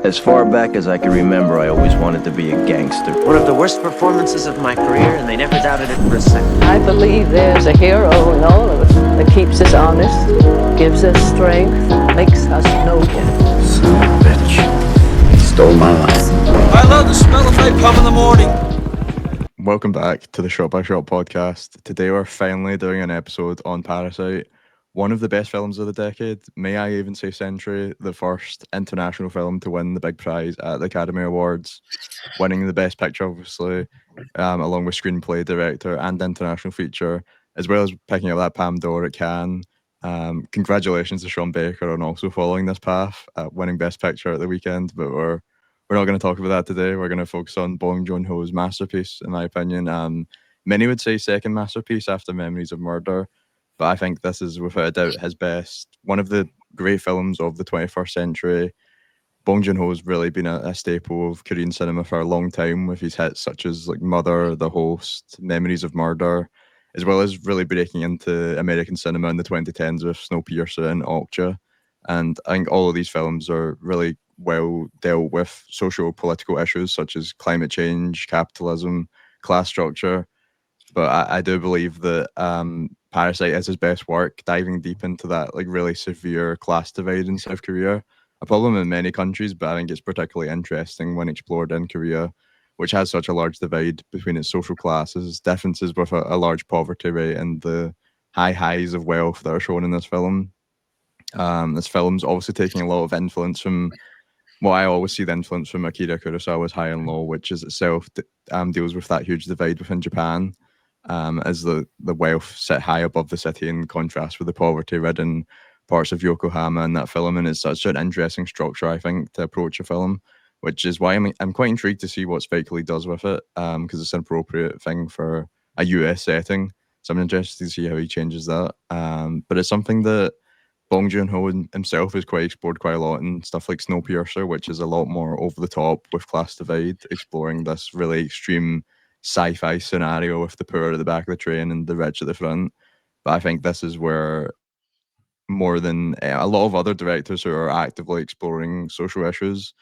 As far back as I can remember, I always wanted to be a gangster. One of the worst performances of my career, and they never doubted it for a second. I believe there's a hero in all of us that keeps us honest, gives us strength, makes us noble. Son of a bitch. He stole my life. I love the smell of napalm in the morning. Welcome back to the Shot by Shot podcast. Today we're finally doing an episode on Parasite, one of the best films of the decade, may I even say century, the first international film to win the big prize at the Academy Awards, winning the Best Picture, obviously, along with Screenplay, Director, and International Feature, as well as picking up that Palme d'Or at Cannes. Congratulations to Sean Baker on also following this path, winning Best Picture at the weekend, but we're not going to talk about that today. We're going to focus on Bong Joon-ho's masterpiece, in my opinion. Many would say second masterpiece after Memories of Murder, but I think this is without a doubt his best. One of the great films of the 21st century. Bong Joon-ho has really been a staple of Korean cinema for a long time, with his hits such as like Mother, The Host, Memories of Murder, as well as really breaking into American cinema in the 2010s with Snowpiercer and Okja. And I think all of these films are really well dealt with social political issues such as climate change, capitalism, class structure. But I do believe that Parasite is his best work, diving deep into that like really severe class divide in South Korea. A problem in many countries, but I think it's particularly interesting when explored in Korea, which has such a large divide between its social classes, differences with a large poverty rate, and the high highs of wealth that are shown in this film. This film's obviously taking a lot of influence from what I always see the influence from Akira Kurosawa's High and Low, which is itself deals with that huge divide within Japan, as the wealth sit high above the city in contrast with the poverty-ridden parts of Yokohama in that film. And it's such an interesting structure, I think, to approach a film, which is why I'm quite intrigued to see what Spike Lee does with it, because it's an appropriate thing for a US setting. So I'm interested to see how he changes that. But it's something that Bong Joon-ho himself has quite explored quite a lot in stuff like Snowpiercer, which is a lot more over the top with class divide, exploring this really extreme sci-fi scenario with the poor at the back of the train and the rich at the front. But I think this is where, more than a lot of other directors who are actively exploring social issues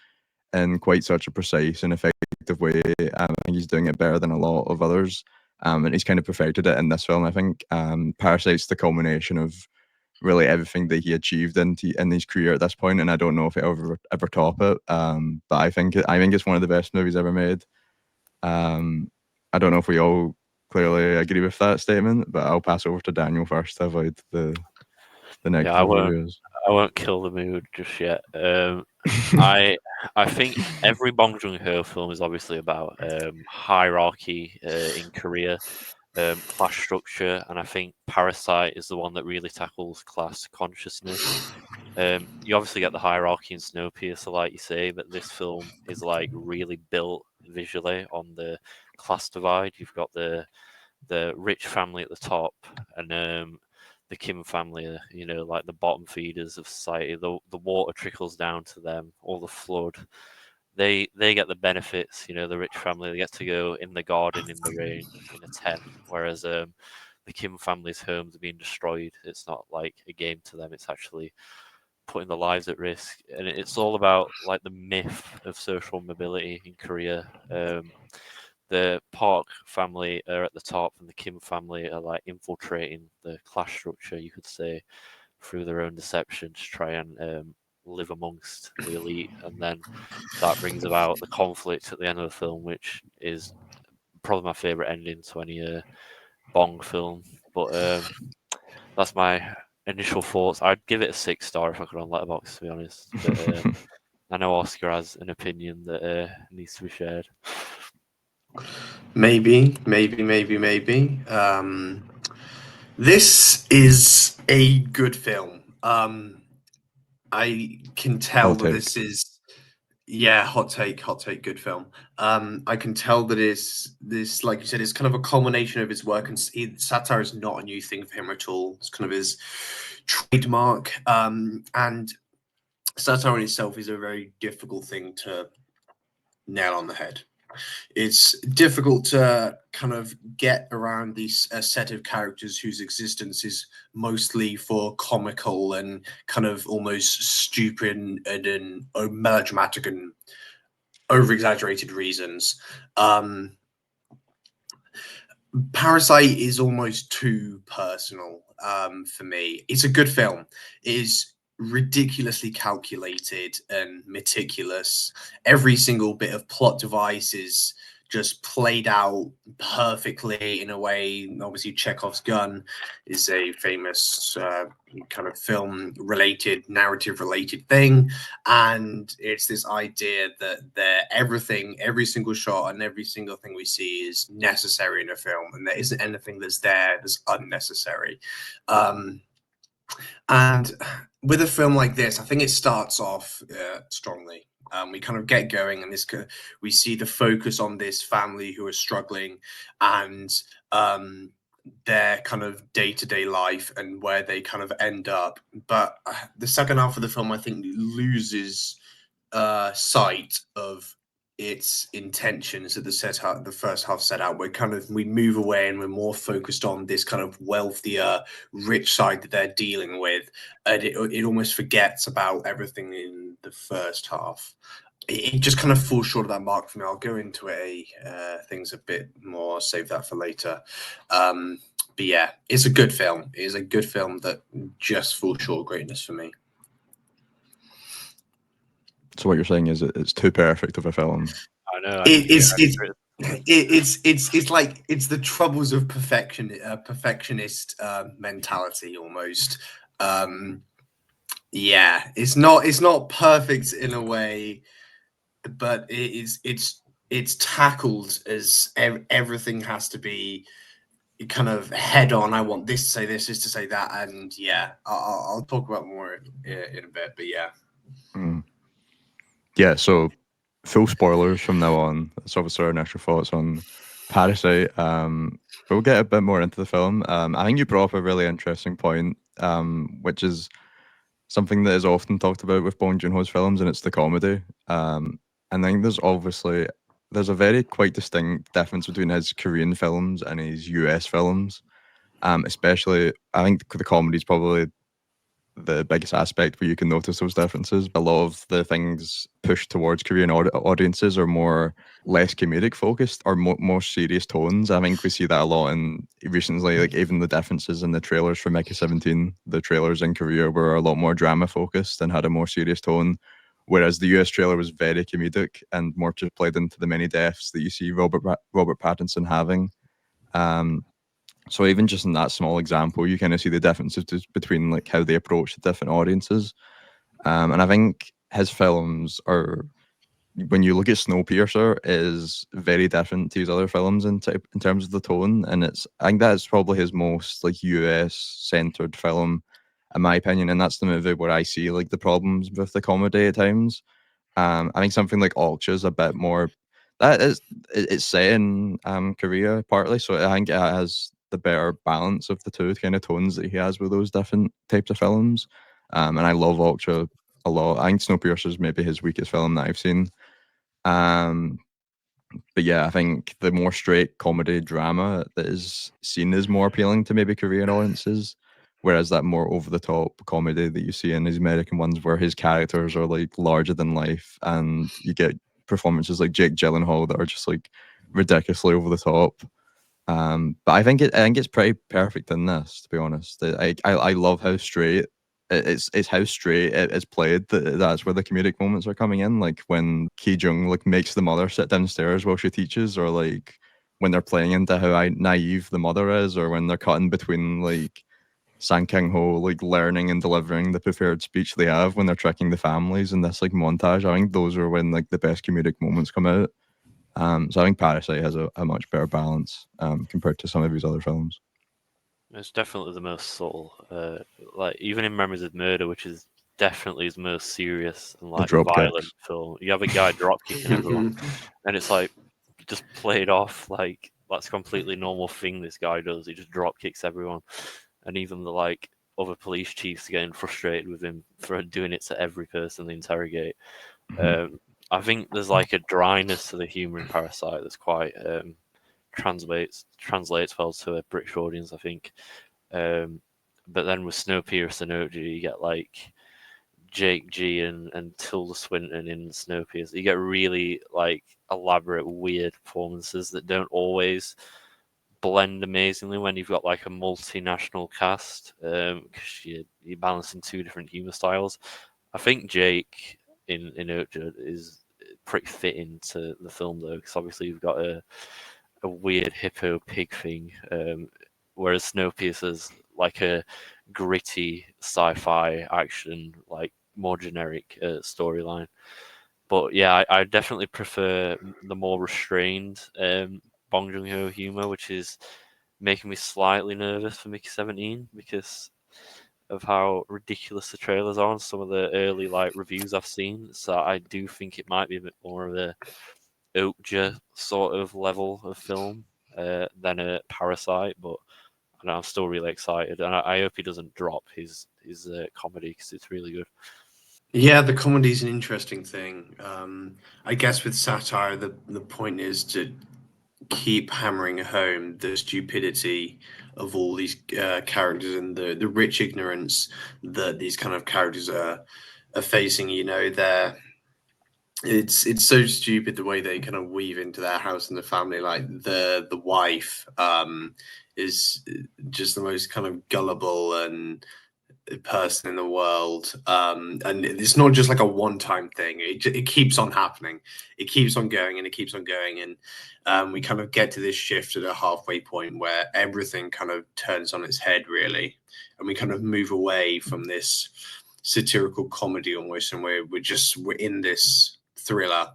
in quite such a precise and effective way, I think he's doing it better than a lot of others. And he's kind of perfected it in this film, I think. Parasite's the culmination of really everything that he achieved in his career at this point, and I don't know if he'll ever top it. But I think it's one of the best movies ever made. I don't know if we all clearly agree with that statement, but I'll pass over to Daniel first to avoid the negative reviews. I won't kill the mood just yet. I think every Bong Joon-ho film is obviously about hierarchy in Korea, class structure, and I think Parasite is the one that really tackles class consciousness. You obviously get the hierarchy in Snowpiercer, like you say, but this film is like really built visually on the class divide. You've got the rich family at the top, and the Kim family, like the bottom feeders of society. The water trickles down to them, all the flood. They get the benefits. The rich family, they get to go in the garden in the rain in a tent, whereas the Kim family's homes are being destroyed. It's not like a game to them; it's actually putting their lives at risk. And it's all about like the myth of social mobility in Korea. The Park family are at the top, and the Kim family are like infiltrating the class structure, you could say, through their own deception to try and live amongst the elite. And then that brings about the conflict at the end of the film, which is probably my favorite ending to any Bong film. But that's my initial thoughts. I'd give it a 6-star if I could on Letterboxd, to be honest. But I know Oscar has an opinion that needs to be shared. Maybe. This is a good film. I can tell that this is, hot take, good film. I can tell that this, like you said, is kind of a culmination of his work, and satire is not a new thing for him at all. It's kind of his trademark. And satire in itself is a very difficult thing to nail on the head. it's difficult to kind of get around these set of characters whose existence is mostly for comical and kind of almost stupid and melodramatic and over-exaggerated reasons. Parasite is almost too personal for me. It's a good film. It is ridiculously calculated and meticulous. Every single bit of plot device is just played out perfectly in a way. Obviously, Chekhov's gun is a famous kind of film-related, narrative-related thing, and it's this idea that every single shot and every single thing we see is necessary in a film, and there isn't anything that's unnecessary. And with a film like this, I think it starts off strongly. We kind of get going, and we see the focus on this family who are struggling, and their kind of day-to-day life and where they kind of end up. But the second half of the film, I think, loses sight of its intentions that the first half set out. We move away and we're more focused on this kind of wealthier, rich side that they're dealing with, and it almost forgets about everything in the first half. It just kind of falls short of that mark for me. I'll go into things a bit more, save that for later. But yeah, it's a good film. It is a good film that just falls short of greatness for me. So what you're saying is it's too perfect of a film. I know. It's like it's the troubles of perfectionist mentality almost. Yeah, it's not perfect in a way, but it's tackled as everything has to be kind of head on. I want this to say this to say that, and yeah, I'll talk about more in a bit, but yeah. Yeah, so full spoilers from now on. That's obviously our initial thoughts on Parasite. But we'll get a bit more into the film. I think you brought up a really interesting point, which is something that is often talked about with Bong Joon-ho's films, and it's the comedy. And I think there's a very quite distinct difference between his Korean films and his US films. Especially, I think the comedy is probably the biggest aspect where you can notice those differences. A lot of the things pushed towards Korean audiences are less comedic focused or more serious tones. I think we see that a lot in recently, like even the differences in the trailers for Mickey 17. The trailers in Korea were a lot more drama focused and had a more serious tone, whereas the US trailer was very comedic and more just played into the many deaths that you see Robert Pattinson having. So even just in that small example, you kind of see the differences between like how they approach the different audiences. And I think his films are, when you look at Snowpiercer, is very different to his other films in terms of the tone. And I think that's probably his most like US centered film, in my opinion. And that's the movie where I see like the problems with the comedy at times. I think something like Ultra is a bit more. It's set in Korea partly, so I think it has the better balance of the two kind of tones that he has with those different types of films. And I love Ultra a lot. I think Snowpiercer is maybe his weakest film that I've seen. But yeah, I think the more straight comedy drama that is seen is more appealing to maybe Korean audiences, whereas that more over the top comedy that you see in these American ones where his characters are like larger than life and you get performances like Jake Gyllenhaal that are just like ridiculously over the top. But I think it's pretty perfect in this, to be honest. I love how straight it's how straight it's played. That's where the comedic moments are coming in, like when Ki Jung like makes the mother sit downstairs while she teaches, or like when they're playing into how naive the mother is, or when they're cutting between like Sang Kang Ho like learning and delivering the prepared speech they have when they're tricking the families in this like montage. I think those are when like the best comedic moments come out. So I think Parasite has a much better balance compared to some of his other films. It's definitely the most subtle. Like even in Memories of Murder, which is definitely his most serious and like drop violent kicks. film, you have a guy drop kicking everyone, and it's like just played off like that's a completely normal thing this guy does. He just drop kicks everyone, and even the like other police chiefs getting frustrated with him for doing it to every person they interrogate. I think there's like a dryness to the humor in Parasite that's quite translates well to a British audience, I think. But then with Snowpiercer and OG, you get like Jake G and Tilda Swinton in Snowpiercer. You get really like elaborate, weird performances that don't always blend amazingly when you've got like a multinational cast, because you're balancing two different humor styles. I think Jake in Ojo is pretty fitting to the film though, because obviously you've got a weird hippo pig thing, whereas Snowpiercer's like a gritty sci-fi action, like more generic storyline. But yeah, I definitely prefer the more restrained Bong Joon Ho humor, which is making me slightly nervous for Mickey 17 because of how ridiculous the trailers are on some of the early like reviews I've seen. So I do think it might be a bit more of a Okja sort of level of film than a Parasite, but I know, I'm still really excited, and I hope he doesn't drop his comedy because it's really good. Yeah, the comedy is an interesting thing. I guess with satire, the point is to keep hammering home the stupidity of all these characters and the rich ignorance that these kind of characters are facing. You know, it's so stupid the way they kind of weave into their house and the family. Like the wife is just the most kind of gullible and person in the world, and it's not just like a one-time thing. It keeps on happening, it keeps on going, and it keeps on going, and we kind of get to this shift at a halfway point where everything kind of turns on its head, really, and we kind of move away from this satirical comedy almost, and we're in this thriller,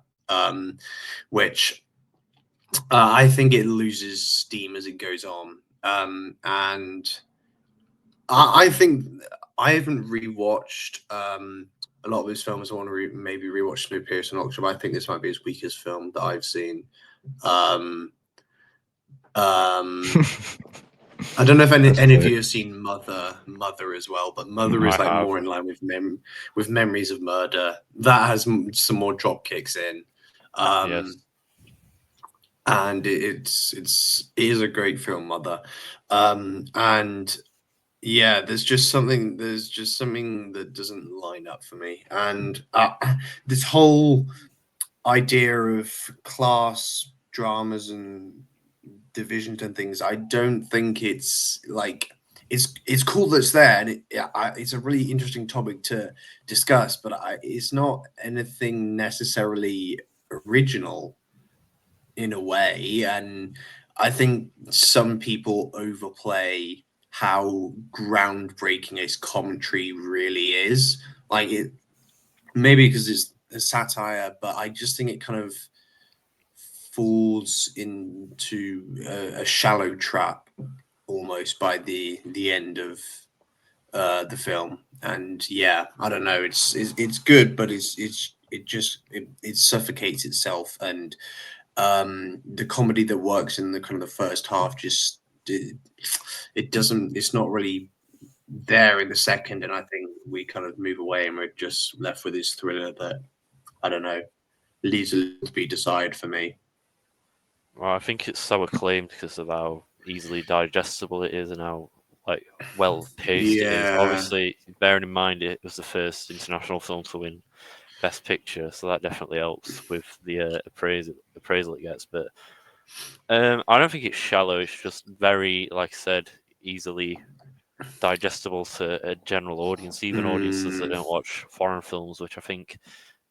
which I think it loses steam as it goes on, and I think I haven't rewatched a lot of his films. I want to maybe rewatch Snowpiercer and October. I think this might be his weakest film that I've seen. Um, I don't know if any of you have seen Mother as well, but Mother is I like have. more in line with Memories of Murder. That has some more drop kicks in. Yes. And it is a great film, Mother. And yeah, there's just something that doesn't line up for me. And this whole idea of class dramas and divisions and things, I don't think it's like it's cool that it's there, and it's a really interesting topic to discuss, but it's not anything necessarily original in a way. And I think some people overplay how groundbreaking its commentary really is. Like it, maybe because it's a satire, but I just think it kind of falls into a shallow trap almost by the end of the film. And yeah, I don't know. It's good, but it suffocates itself, and the comedy that works in the kind of the first half just it doesn't. It's not really there in the second, and I think we kind of move away, and we're just left with this thriller that I don't know leaves a little to be desired for me. Well, I think it's so acclaimed because of how easily digestible it is and how like well paced it is. Yeah. Obviously, bearing in mind it was the first international film to win Best Picture, so that definitely helps with the appraisal it gets. But I don't think it's shallow. It's just very, like I said, easily digestible to a general audience, even audiences that don't watch foreign films, which I think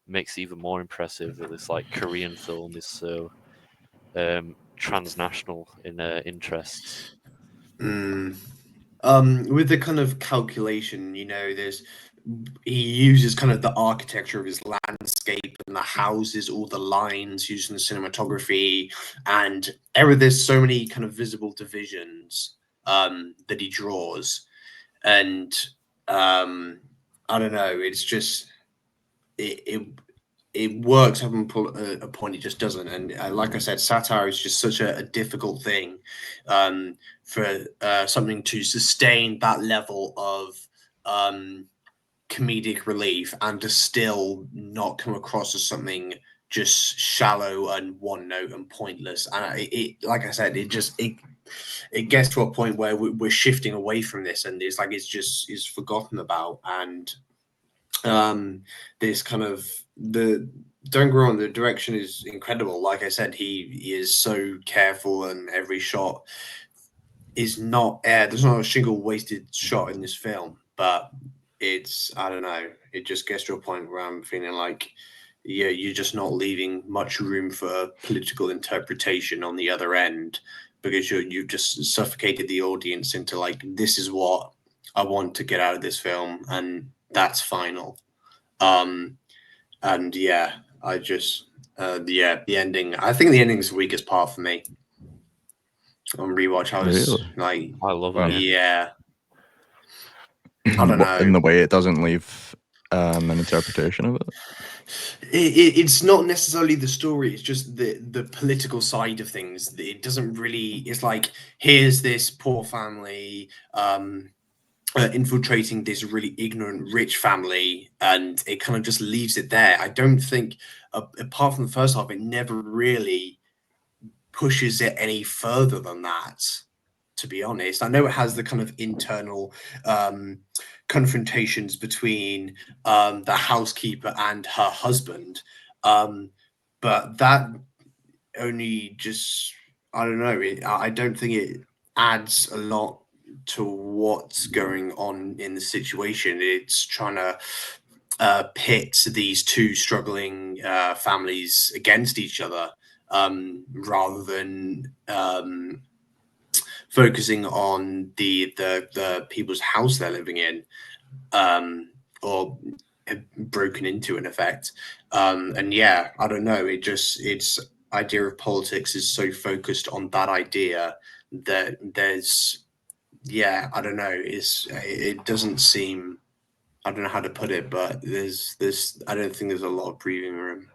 makes it even more impressive that this like Korean film is so transnational in their interests. With the kind of calculation, you know, he uses kind of the architecture of his landscape and the houses, all the lines, using the cinematography, and there's so many kind of visible divisions that he draws, and I don't know, it's just it works up until a point it just doesn't. And like I said, satire is just such a difficult thing for something to sustain that level of comedic relief and to still not come across as something just shallow and one note and pointless. And it like I said, it gets to a point where we're shifting away from this, and it's like it's forgotten about. And this kind of don't get me wrong, the direction is incredible. Like I said, he is so careful, and every shot is not there's not a single wasted shot in this film. But it's, I don't know, it just gets to a point where I'm feeling like, yeah, you're just not leaving much room for political interpretation on the other end, because you've just suffocated the audience into like, this is what I want to get out of this film, and that's final. And yeah, I just the ending. I think the ending's the weakest part for me. On rewatch, I was Really? like, I love Wow. it. yeah, I don't know. In the way it doesn't leave an interpretation of it. It's not necessarily the story, it's just the political side of things. It doesn't really, it's like, here's this poor family infiltrating this really ignorant rich family, and it kind of just leaves it there. I don't think, apart from the first half, it never really pushes it any further than that, to be honest. I know it has the kind of internal confrontations between the housekeeper and her husband, but that only just, I don't know, I don't think it adds a lot to what's going on in the situation. It's trying to pit these two struggling families against each other, rather than focusing on the people's house they're living in, or broken into, in effect. And yeah, I don't know. Its idea of politics is so focused on that idea that there's, yeah, I don't know. It doesn't seem, I don't know how to put it, but there's I don't think there's a lot of breathing room.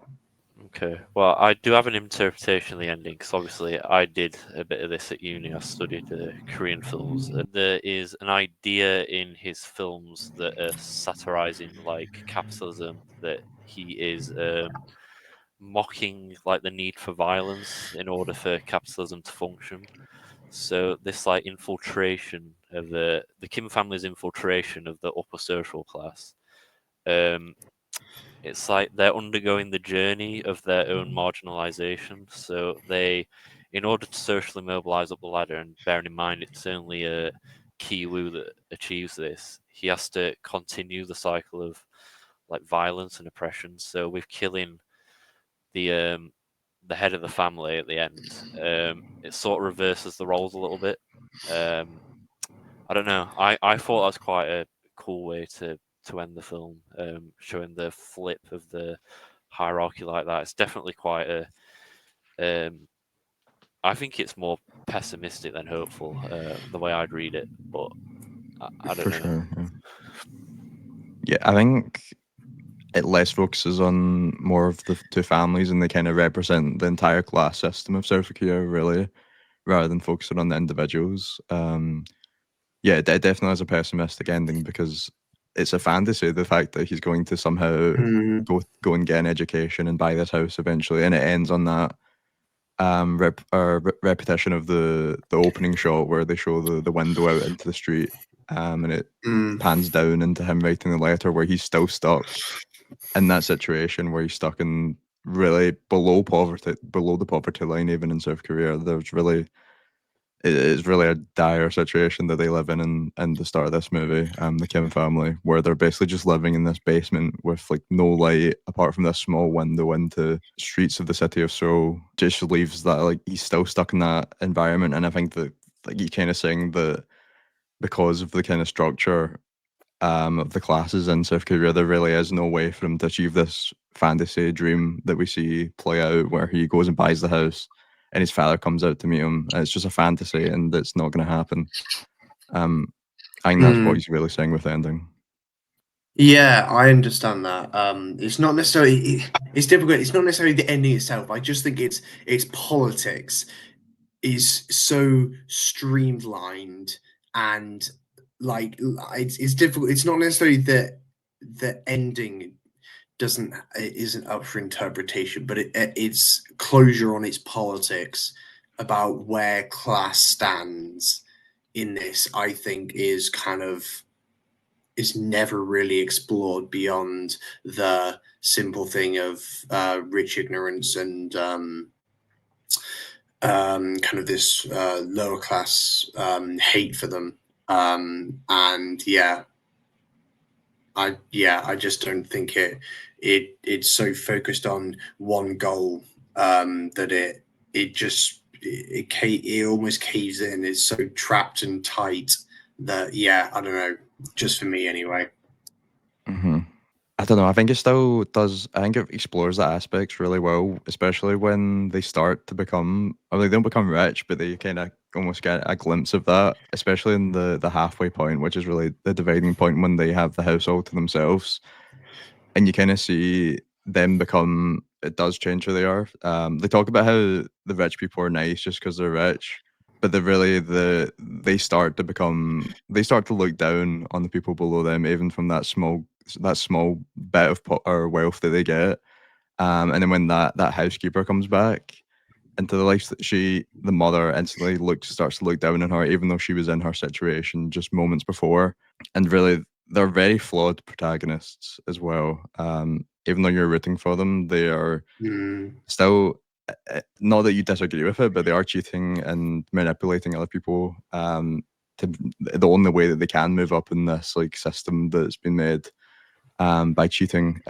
Okay, well, I do have an interpretation of the ending, because obviously I did a bit of this at uni. I studied Korean films, and there is an idea in his films that are satirizing like capitalism, that he is mocking like the need for violence in order for capitalism to function. So this like infiltration of the Kim family's infiltration of the upper social class, it's like they're undergoing the journey of their own marginalization. So they, in order to socially mobilize up the ladder, and bearing in mind it's only a Ki-woo that achieves this, he has to continue the cycle of like violence and oppression. So with killing the head of the family at the end, it sort of reverses the roles a little bit. I don't know. I thought that was quite a cool way to end the film, showing the flip of the hierarchy like that. It's definitely quite a. I think it's more pessimistic than hopeful, the way I'd read it, but I don't For know. sure. Yeah, I think it less focuses on more of the two families, and they kind of represent the entire class system of South Korea, really, rather than focusing on the individuals. Yeah, it definitely has a pessimistic ending, because it's a fantasy, the fact that he's going to somehow go and get an education and buy this house eventually, and it ends on that repetition of the opening shot where they show the window out into the street, and it pans down into him writing the letter, where he's still stuck in that situation, where he's stuck in really below the poverty line, even in South Korea. It is really a dire situation that they live in the start of this movie, the Kim family, where they're basically just living in this basement with like no light apart from this small window into streets of the city of Seoul. Just leaves that like he's still stuck in that environment. And I think that like you kind of saying that because of the kind of structure of the classes in South Korea, there really is no way for him to achieve this fantasy dream that we see play out, where he goes and buys the house and his father comes out to meet him. It's just a fantasy, and it's not going to happen. I think that's what he's really saying with the ending. Yeah, I understand that. It's not necessarily, it's difficult. It's not necessarily the ending itself. I just think its politics is so streamlined, and like it's difficult. It's not necessarily the ending isn't up for interpretation, but it's closure on its politics about where class stands in this. I think is never really explored beyond the simple thing of rich ignorance and kind of this lower class hate for them. And I just don't think it's so focused on one goal that it almost caves in. It's so trapped and tight that I don't know. Just for me, anyway. Mm-hmm. I don't know. I think it still does. I think it explores the aspects really well, especially when they start to become. Well, they don't become rich, but they kind of almost get a glimpse of that, especially in the halfway point, which is really the dividing point when they have the house all to themselves, and you kind of see them become. It does change who they are. They talk about how the rich people are nice just because they're rich, but they start to become. They start to look down on the people below them, even from that small bit of or wealth that they get. And then when that housekeeper comes back into the life, the mother instantly starts to look down on her, even though she was in her situation just moments before. And really, they're very flawed protagonists as well. Even though you're rooting for them, they are still. Not that you disagree with it, but they are cheating and manipulating other people. To the only way that they can move up in this like system that's been made by cheating.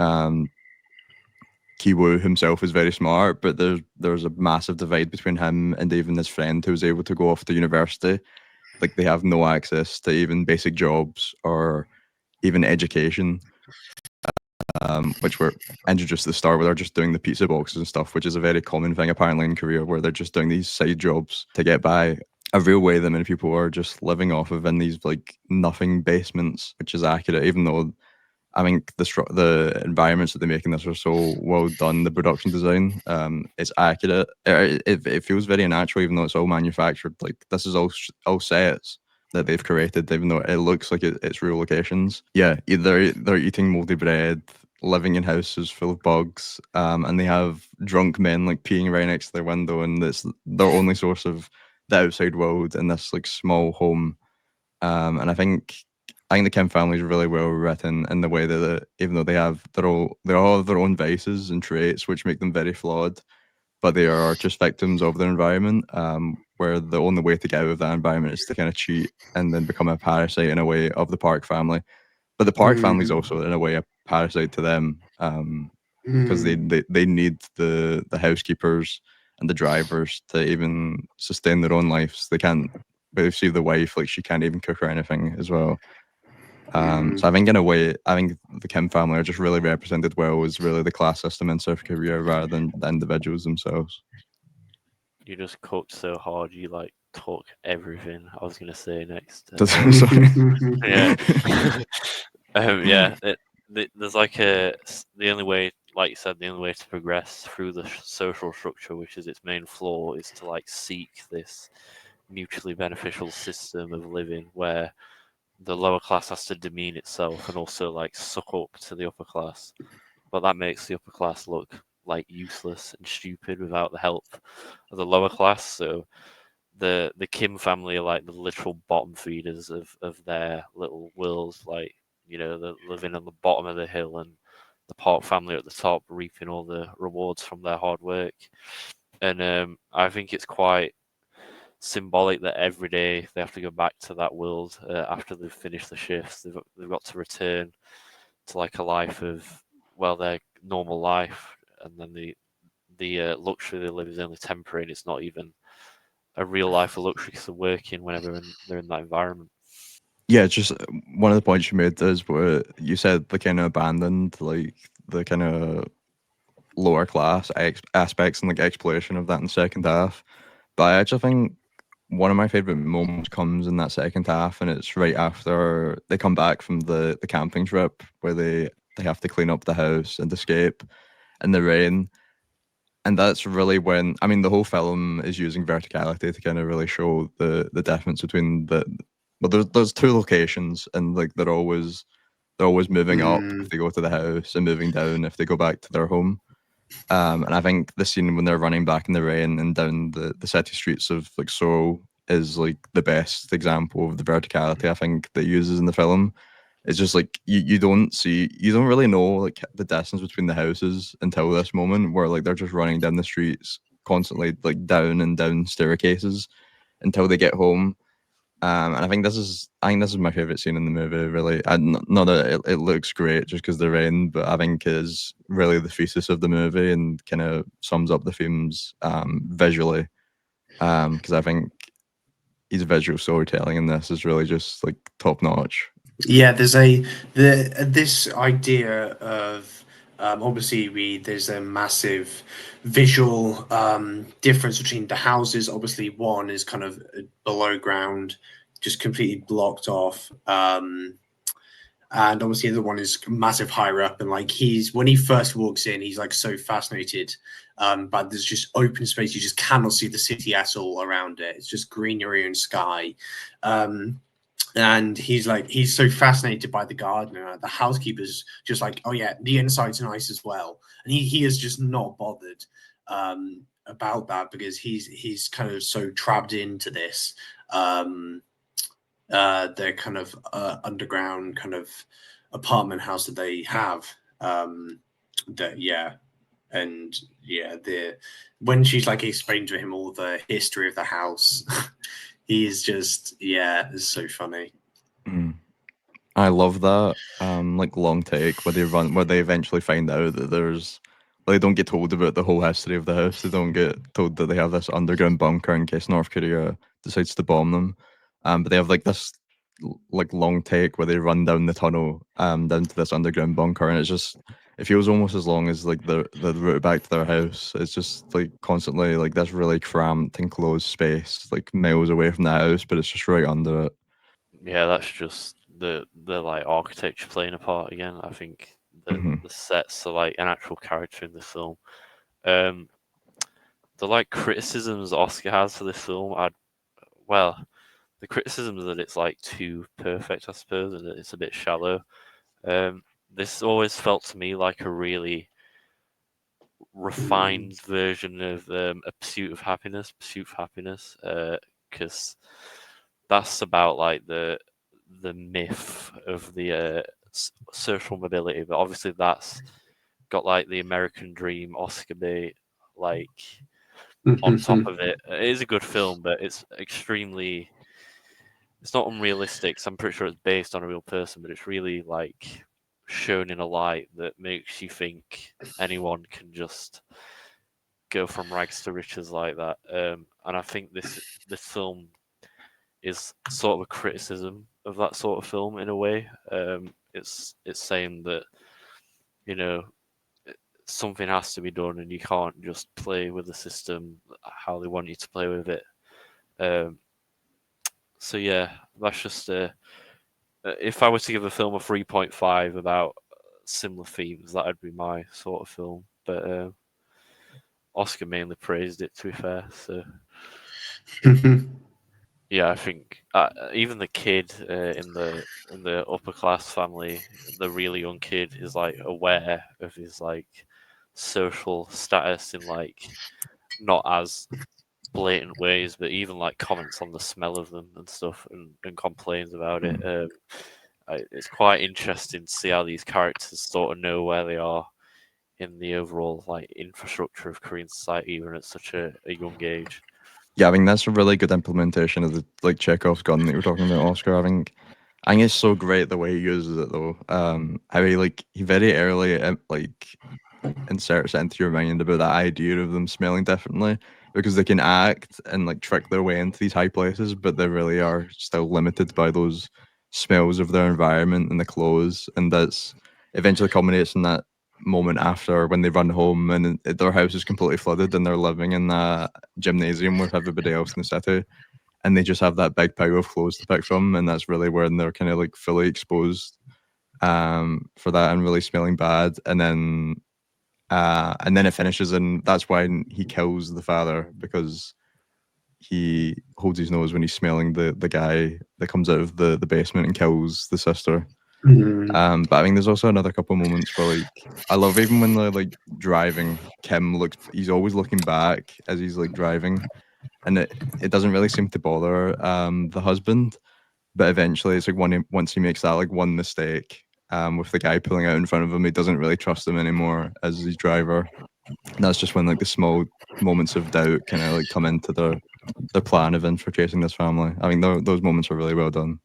Kiwoo himself is very smart, but there's a massive divide between him and even his friend who's able to go off to university. Like they have no access to even basic jobs or even education, which were introduced at the start where they're just doing the pizza boxes and stuff, which is a very common thing apparently in Korea where they're just doing these side jobs to get by. A real way that many people are just living off of in these like nothing basements, which is accurate, even though I think the environments that they make in this are so well done. The production design, it's accurate. It feels very natural, even though it's all manufactured. Like this is all sets that they've created, even though it looks like it's real locations. Yeah, they're eating moldy bread, living in houses full of bugs, and they have drunk men like peeing right next to their window, and it's their only source of the outside world in this like small home. And I think the Kim family is really well written in the way that even though they all have their own vices and traits which make them very flawed, but they are just victims of their environment. Where the only way to get out of that environment is to kind of cheat and then become a parasite in a way of the Park family. But the Park family is also in a way a parasite to them, because they need the housekeepers and the drivers to even sustain their own lives. They can't. But you see the wife, like she can't even cook or anything as well. So I think in a way, I think the Kim family are just really represented well as really the class system in South Korea rather than the individuals themselves. You just cooked so hard, you like took everything I was gonna say next. There's like the only way, like you said, the only way to progress through the social structure, which is its main flaw, is to like seek this mutually beneficial system of living where the lower class has to demean itself and also like suck up to the upper class, but that makes the upper class look like useless and stupid without the help of the lower class. So the Kim family are like the literal bottom feeders of their little world, like, you know, they're living on the bottom of the hill and the Park family are at the top reaping all the rewards from their hard work. And I think it's quite symbolic that every day they have to go back to that world after they've finished the shifts. They've got to return to like a life of, well, their normal life, and then the luxury they live is only temporary, and it's not even a real life of luxury because they're working whenever they're in that environment. Yeah, just one of the points you made is where you said the kind of abandoned, like the kind of lower class aspects and like exploration of that in the second half. But I actually think one of my favorite moments comes in that second half, and it's right after they come back from the camping trip where they have to clean up the house and escape in the rain. And that's really when, I mean, the whole film is using verticality to kind of really show the difference between well, there's two locations, and like they're always They're always moving up if Mm. they go to the house and moving down if they go back to their home. And I think the scene when they're running back in the rain and down the city streets of like Seoul is like the best example of the verticality I think that he uses in the film. It's just like you don't really know like the distance between the houses until this moment where like they're just running down the streets constantly like down and down staircases until they get home. And I think this is my favorite scene in the movie. Really, not that it looks great just because the rain, but I think it is really the thesis of the movie and kind of sums up the themes visually. Because I think his visual storytelling in this is really just like top notch. Yeah, this idea of obviously there's a massive visual difference between the houses. Obviously, one is kind of below ground, just completely blocked off. And obviously the other one is massive higher up, and like when he first walks in, he's like so fascinated but there's just open space. You just cannot see the city at all around it. It's just greenery and sky. And he's so fascinated by the garden. The housekeeper's just like, oh yeah, the inside's nice as well, and he is just not bothered about that because he's kind of so trapped into this their kind of underground kind of apartment house that they have. That yeah, and yeah, the when she's like explaining to him all the history of the house, he's just it's so funny. I love that like long take where they eventually find out that there's they don't get told about the whole history of the house. They don't get told that they have this underground bunker in case North Korea decides to bomb them. But they have like this like long take where they run down the tunnel down to this underground bunker, and it feels almost as long as like the route back to their house. It's just like constantly like this really cramped enclosed space, like miles away from the house, but it's just right under it. Yeah, that's just the like architecture playing a part again. I think the sets are like an actual character in the film. The like criticisms Oscar has for this film, the criticism is that it's like too perfect, I suppose, and that it's a bit shallow. This always felt to me like a really refined version of a pursuit of happiness, because that's about like the myth of the social mobility, but obviously that's got like the American dream Oscar bait like on top of it. It is a good film, but it's not unrealistic. So I'm pretty sure it's based on a real person, but it's really like shown in a light that makes you think anyone can just go from rags to riches like that. And I think this film is sort of a criticism of that sort of film in a way. It's saying that something has to be done, and you can't just play with the system how they want you to play with it. So yeah, that's just if I was to give a film a 3.5 about similar themes, that'd be my sort of film. But Oscar mainly praised it, to be fair. So yeah, I think even the kid in the upper class family, the really young kid, is like aware of his like social status in like not as blatant ways, but even like comments on the smell of them and stuff, and complains about it. It's quite interesting to see how these characters sort of know where they are in the overall like infrastructure of Korean society, even at such a young age. Yeah, I mean that's a really good implementation of the like Chekhov's gun that you were talking about, Oscar. I think it's so great the way he uses it though. How he very early like inserts it into your mind about that idea of them smelling differently because they can act and like trick their way into these high places, but they really are still limited by those smells of their environment and the clothes, and that's eventually culminates in that moment after when they run home and their house is completely flooded and they're living in a gymnasium with everybody else in the city, and they just have that big pile of clothes to pick from, and that's really when they're kind of like fully exposed for that and really smelling bad, and then it finishes, and that's why he kills the father because he holds his nose when he's smelling the guy that comes out of the basement and kills the sister. But I mean, there's also another couple moments where like I love even when they're like driving. Kim he's always looking back as he's like driving, and it doesn't really seem to bother the husband. But eventually, it's like once he makes that like one mistake, with the guy pulling out in front of him, he doesn't really trust him anymore as his driver. And that's just when like the small moments of doubt kind of like come into their plan of infiltrating this family. I mean, those moments are really well done.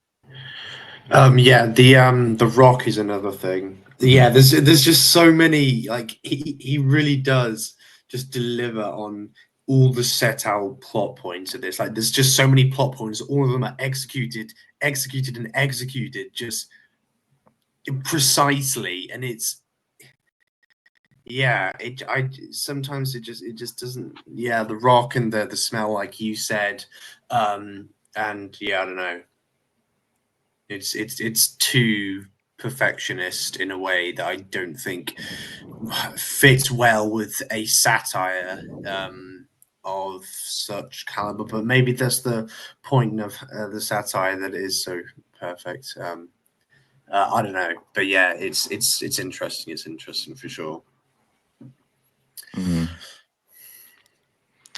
Yeah, the Rock is another thing. Yeah, there's just so many, like he really does just deliver on all the set out plot points of this. Like there's just so many plot points, all of them are executed and executed just precisely, and it's yeah, I sometimes it just doesn't. Yeah, the Rock and the smell, like you said, and yeah, I don't know. It's too perfectionist in a way that I don't think fits well with a satire of such caliber. But maybe that's the point of the satire, that it is so perfect. I don't know, but yeah, it's interesting. It's interesting for sure. Mm-hmm.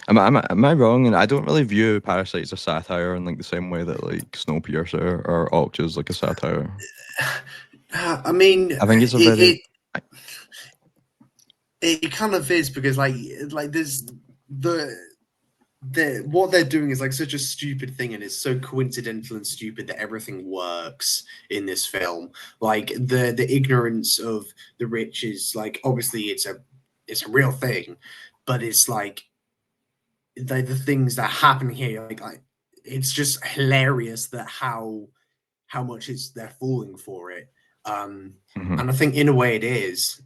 Am I wrong? And I don't really view Parasite as a satire in like the same way that like Snowpiercer or Okja is like a satire. I mean, I think it's a very it kind of is, because like there's what they're doing is like such a stupid thing, and it's so coincidental and stupid that everything works in this film. Like the ignorance of the rich is like, obviously it's a real thing, but it's like the things that happen here, like it's just hilarious that how much they're falling for it. Mhm. And I think in a way it is.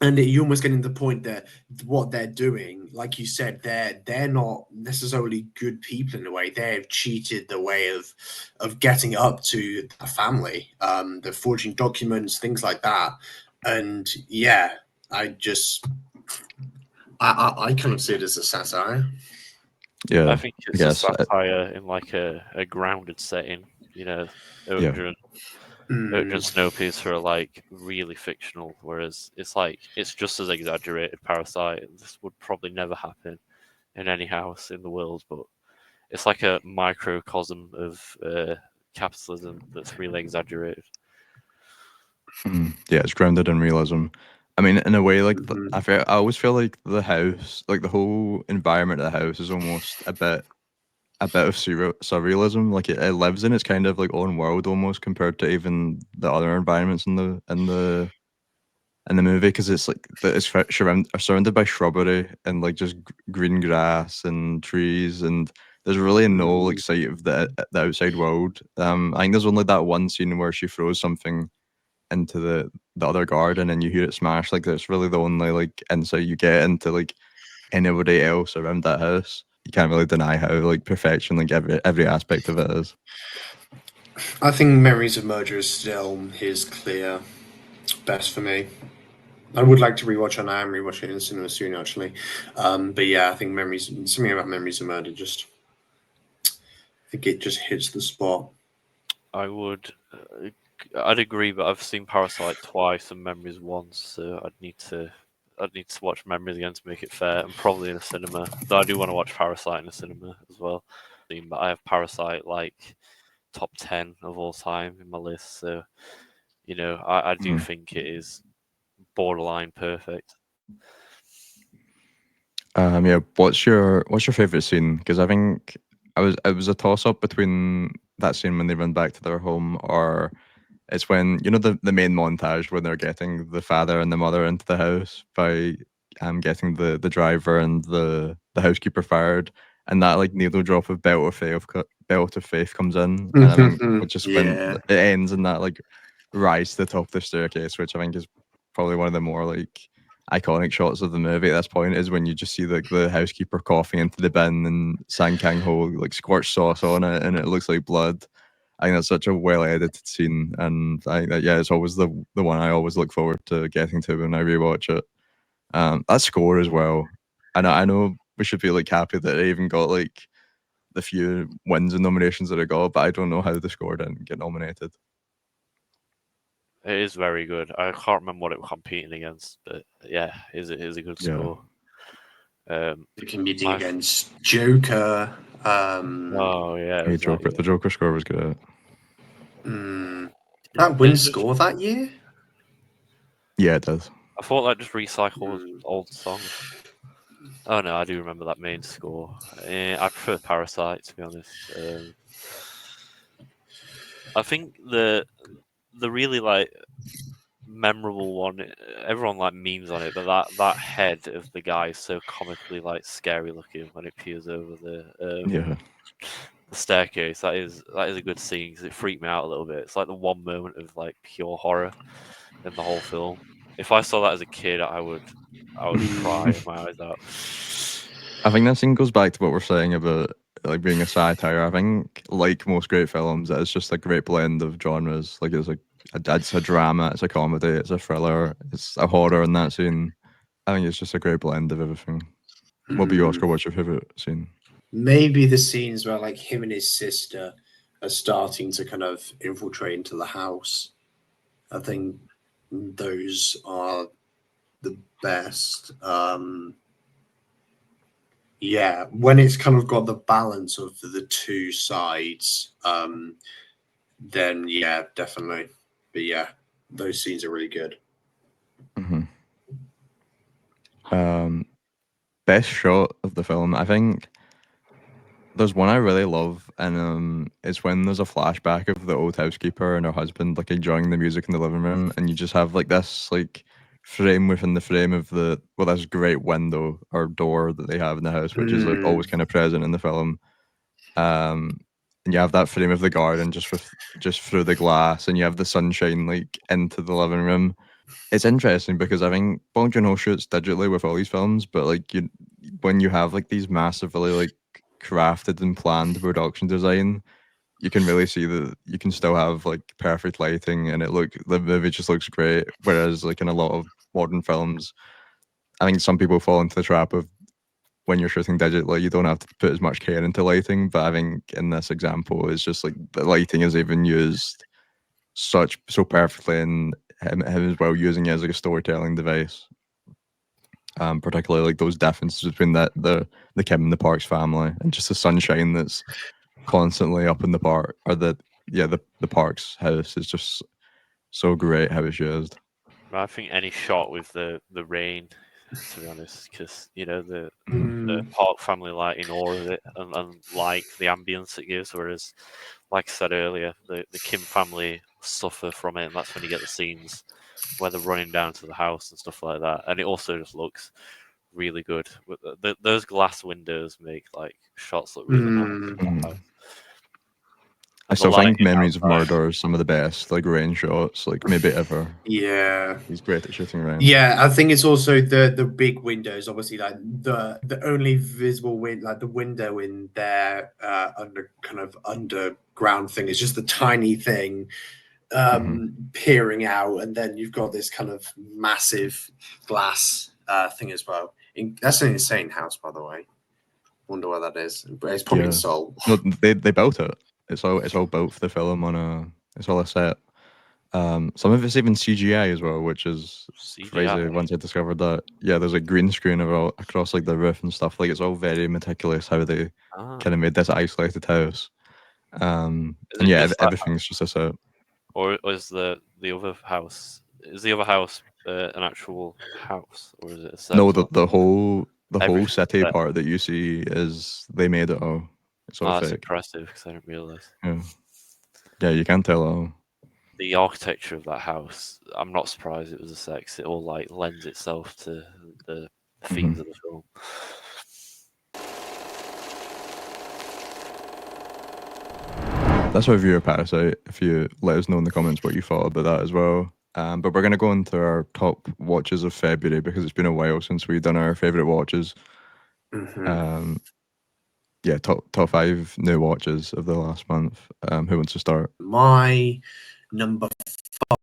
And you almost getting to the point that what they're doing, like you said, they're not necessarily good people in a way. They've cheated the way of getting up to the family. They're forging documents, things like that. And yeah, I kind of see it as a satire. Yeah, I think it's a satire in like a grounded setting. You know, Okja and Snowpiercer are like really fictional, whereas it's just as exaggerated. Parasite, this would probably never happen in any house in the world, but it's like a microcosm of capitalism that's really exaggerated. Yeah, it's grounded in realism. I mean, in a way, like I always feel like the house, like the whole environment of the house, is almost a bit of surrealism. Like it lives in its kind of like own world almost, compared to even the other environments in the movie, because it's like it's surrounded by shrubbery and like just green grass and trees, and there's really no like sight of the outside world. I think there's only that one scene where she throws something into the other garden and you hear it smash. Like that's really the only like insight you get into like anybody else around that house. You can't really deny how like perfection like every aspect of it is. I think Memories of Murder is still his clear best for me. I would like to rewatch it. I am rewatching it in the cinema soon, actually. But yeah, I think something about Memories of Murder just, I think it just hits the spot. I'd agree, but I've seen Parasite twice and Memories once, so I'd need to watch Memories again to make it fair, and probably in a cinema. Though I do want to watch Parasite in a cinema as well. But I have Parasite like top 10 of all time in my list, so you know I do think it is borderline perfect. Yeah. What's your favorite scene? Because I think it was a toss up between that scene when they run back to their home, or it's when the main montage when they're getting the father and the mother into the house by getting the driver and the housekeeper fired, and that like needle drop of belt of faith comes in, and I think just when it ends in that like rise to the top of the staircase, which I think is probably one of the more like iconic shots of the movie at this point, is when you just see like the housekeeper coughing into the bin and Sang Kang Ho like squirts sauce on it and it looks like blood. I think that's such a well edited scene, and I think that it's always the one I always look forward to getting to when I rewatch it. That score as well. I know we should be like happy that it even got like the few wins and nominations that it got, but I don't know how the score didn't get nominated. It is very good. I can't remember what it was competing against, but yeah, it is a good score. They're competing against Joker. Oh yeah, Hey, Joker. The Joker score was good. That win score that year? Yeah, it does. I thought that just recycled old songs. Oh no, I do remember that main score. I prefer Parasite, to be honest. I think the really like memorable one, everyone like memes on it, but that head of the guy is so comically like scary looking when it peers over the staircase. That is a good scene because it freaked me out a little bit. It's like the one moment of like pure horror in the whole film. If I saw that as a kid, I would cry my eyes out. I think that scene goes back to what we're saying about like being a satire. I think, like most great films, it's just a great blend of genres. Like it's it's a drama, it's a comedy, it's a thriller, it's a horror in that scene. I think it's just a great blend of everything. What about you, Oscar? What's your favorite scene? Maybe the scenes where like him and his sister are starting to kind of infiltrate into the house. I think those are the best. Yeah, when it's kind of got the balance of the two sides, then yeah, definitely. But yeah, those scenes are really good. Best shot of the film, I think there's one I really love, and it's when there's a flashback of the old housekeeper and her husband like enjoying the music in the living room, and you just have like this like frame within the frame of this great window or door that they have in the house, which is like always kind of present in the film. And you have that frame of the garden just through the glass, and you have the sunshine like into the living room. It's interesting because I think Bong Joon-ho shoots digitally with all these films, but like when you have like these massively like crafted and planned production design, you can really see that you can still have like perfect lighting, and the movie just looks great. Whereas like in a lot of modern films, I think some people fall into the trap of when you're shooting digitally, you don't have to put as much care into lighting. But I think in this example, it's just like the lighting is even used so perfectly, and him as well using it as like a storytelling device. Particularly like those differences between the Kim and the Parks family, and just the sunshine that's constantly up in the park, or the Parks house is just so great how it's used. I think any shot with the rain, to be honest, because you know the Park family like in awe of it and like the ambience it gives, whereas like I said earlier, the Kim family suffer from it, and that's when you get the scenes where they're running down to the house and stuff like that, and it also just looks really good. Those glass windows make like shots look really nice. I still think Memories of Murder is some of the best like rain shots like maybe ever. Yeah, he's great at shooting rain. Yeah, I think it's also the big windows. Obviously, like the only visible the window in their underground thing is just the tiny thing peering out, and then you've got this kind of massive glass thing as well. That's an insane house, by the way. Wonder where that is. It's probably in Seoul. No, they built it. It's all built for the film it's all a set. Some of it's even CGI as well, which is crazy. Once I discovered that, yeah, there's a green screen across like the roof and stuff. Like it's all very meticulous how they kind of made this isolated house. And yeah, everything's just a set. Or is the other house? Is the other house an actual house, or is it a set? No, the whole city part that you see is they made it all. It's all fake. That's impressive because I didn't realize. Yeah, you can't tell at all. The architecture of that house, I'm not surprised it was a set. It all like lends itself to the themes of the film. That's our review of Parasite. If you let us know in the comments what you thought about that as well. But we're going to go into our top watches of February because it's been a while since we've done our favourite watches. Yeah, top 5 new watches of the last month. Who wants to start? My number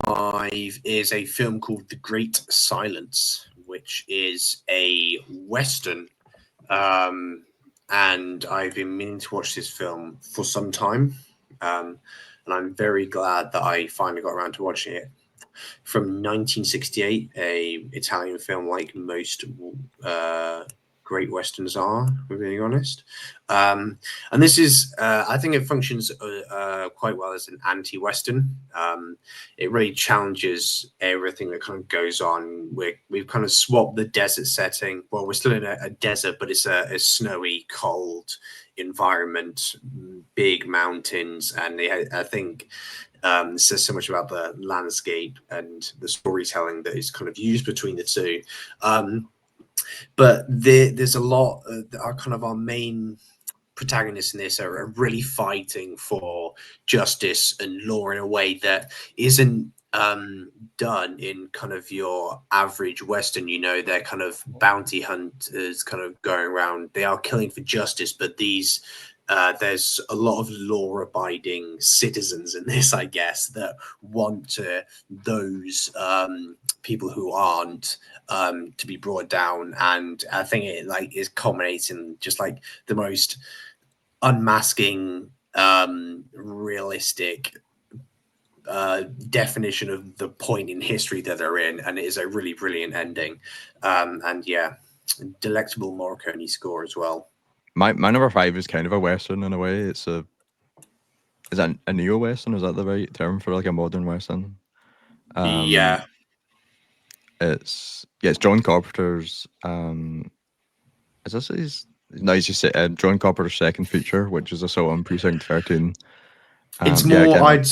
5 is a film called The Great Silence, which is a Western. And I've been meaning to watch this film for some time. And I'm very glad that I finally got around to watching it. from 1968, a Italian film like most great westerns are, if we're being honest. And this is, I think it functions quite well as an anti-western. It really challenges everything that kind of goes on. We've kind of swapped the desert setting. Well, we're still in a desert, but it's a snowy, cold environment, big mountains, and I think says so much about the landscape and the storytelling that is kind of used between the two. But there's a lot that are kind of our main protagonists in this are really fighting for justice and law in a way that isn't done in kind of your average Western. You know, they're kind of bounty hunters kind of going around. They are killing for justice, but these there's a lot of law-abiding citizens in this, I guess, that want those people who aren't to be brought down. And I think it like is culminating just like the most unmasking, realistic definition of the point in history that they're in, and it is a really brilliant ending. And yeah, delectable Morricone score as well. My number 5 is kind of a western in a way. Is that a neo-western? Is that the right term for like a modern western? Yeah. It's John Carpenter's. Is this his? No, he's just John Carpenter's second feature, which is Assault on Precinct 13. It's more.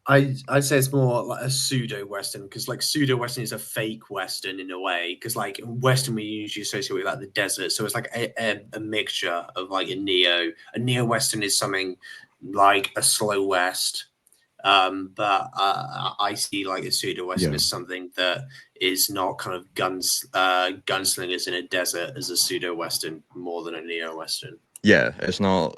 I'd say it's more like a pseudo western, because like pseudo western is a fake western in a way, because like western we usually associate with like the desert, so it's like a mixture of like a neo western is something like a slow west, but I see like a pseudo western as something that is not kind of gunslingers in a desert as a pseudo western more than a neo western. Yeah, it's not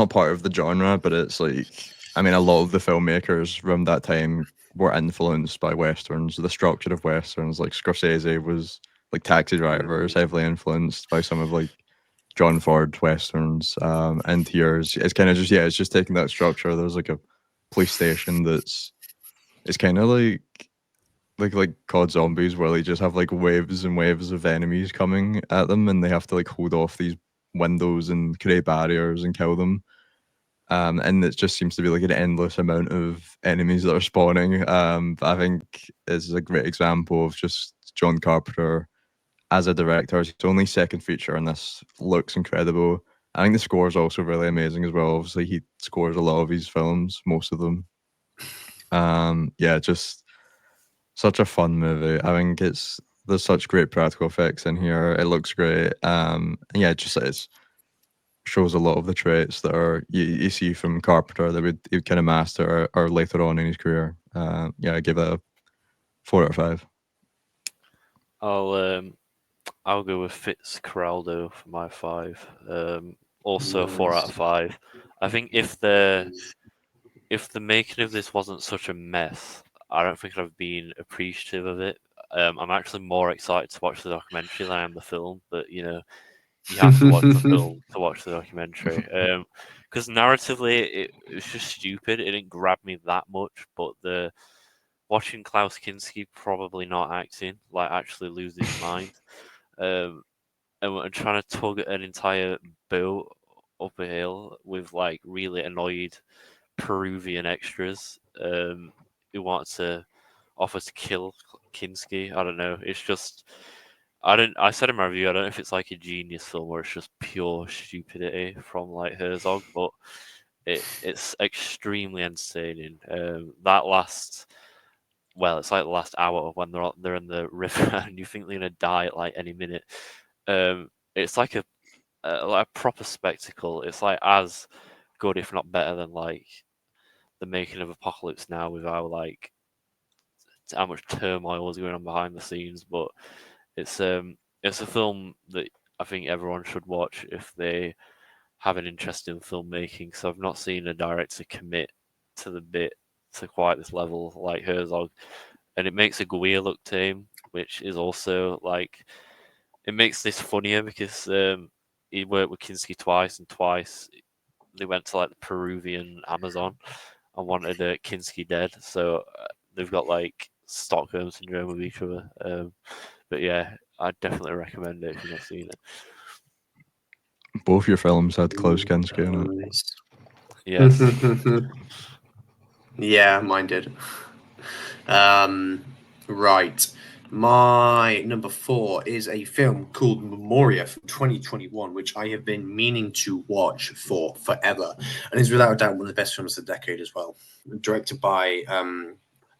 part of the genre, but it's like, I mean, a lot of the filmmakers from that time were influenced by westerns. The structure of westerns, like Scorsese was like Taxi Driver is heavily influenced by some of like John Ford westerns. And here's it's kind of just it's just taking that structure. There's like a police station it's kind of like COD Zombies, where they just have like waves and waves of enemies coming at them, and they have to like hold off these windows and create barriers and kill them. And it just seems to be like an endless amount of enemies that are spawning. But I think it's a great example of just John Carpenter as a director. It's only second feature, and this looks incredible. I think the score is also really amazing as well. Obviously, he scores a lot of his films, most of them. Just such a fun movie. I think there's such great practical effects in here. It looks great. It shows a lot of the traits that are you see from Carpenter that he kind of master or later on in his career. I give it a 4 out of 5. I'll go with Fitzcarraldo for my 5. Also 4 out of 5. I think if the making of this wasn't such a mess, I don't think I'd have been appreciative of it. I'm actually more excited to watch the documentary than I am the film, but you know, you have to watch the film to watch the documentary. Because narratively, it was just stupid. It didn't grab me that much, but watching Klaus Kinski probably not acting, like actually losing his mind, and trying to tug an entire boat up a hill with like really annoyed Peruvian extras who want to offer to kill Kinski. I don't know. It's just I said in my review, I don't know if it's like a genius film or it's just pure stupidity from like Herzog, but it's extremely entertaining. That last, well, it's like the last hour when they're in the river and you think they're gonna die at like any minute. It's like a proper spectacle. It's like as good, if not better, than like the making of Apocalypse Now, with how much turmoil was going on behind the scenes. But it's a film that I think everyone should watch if they have an interest in filmmaking. So I've not seen a director commit to the bit to quite this level like Herzog, and it makes Aguirre look tame, which is also like it makes this funnier because he worked with Kinski twice, and twice they went to like the Peruvian Amazon and wanted Kinski dead. So they've got like Stockholm syndrome with each other. But yeah, I'd definitely recommend it if you've not seen it. Both your films had Klaus Kinski in it. Nice. Yes. Yeah, mine did. Right. My number 4 is a film called Memoria from 2021, which I have been meaning to watch for forever, and is without a doubt one of the best films of the decade as well. Directed by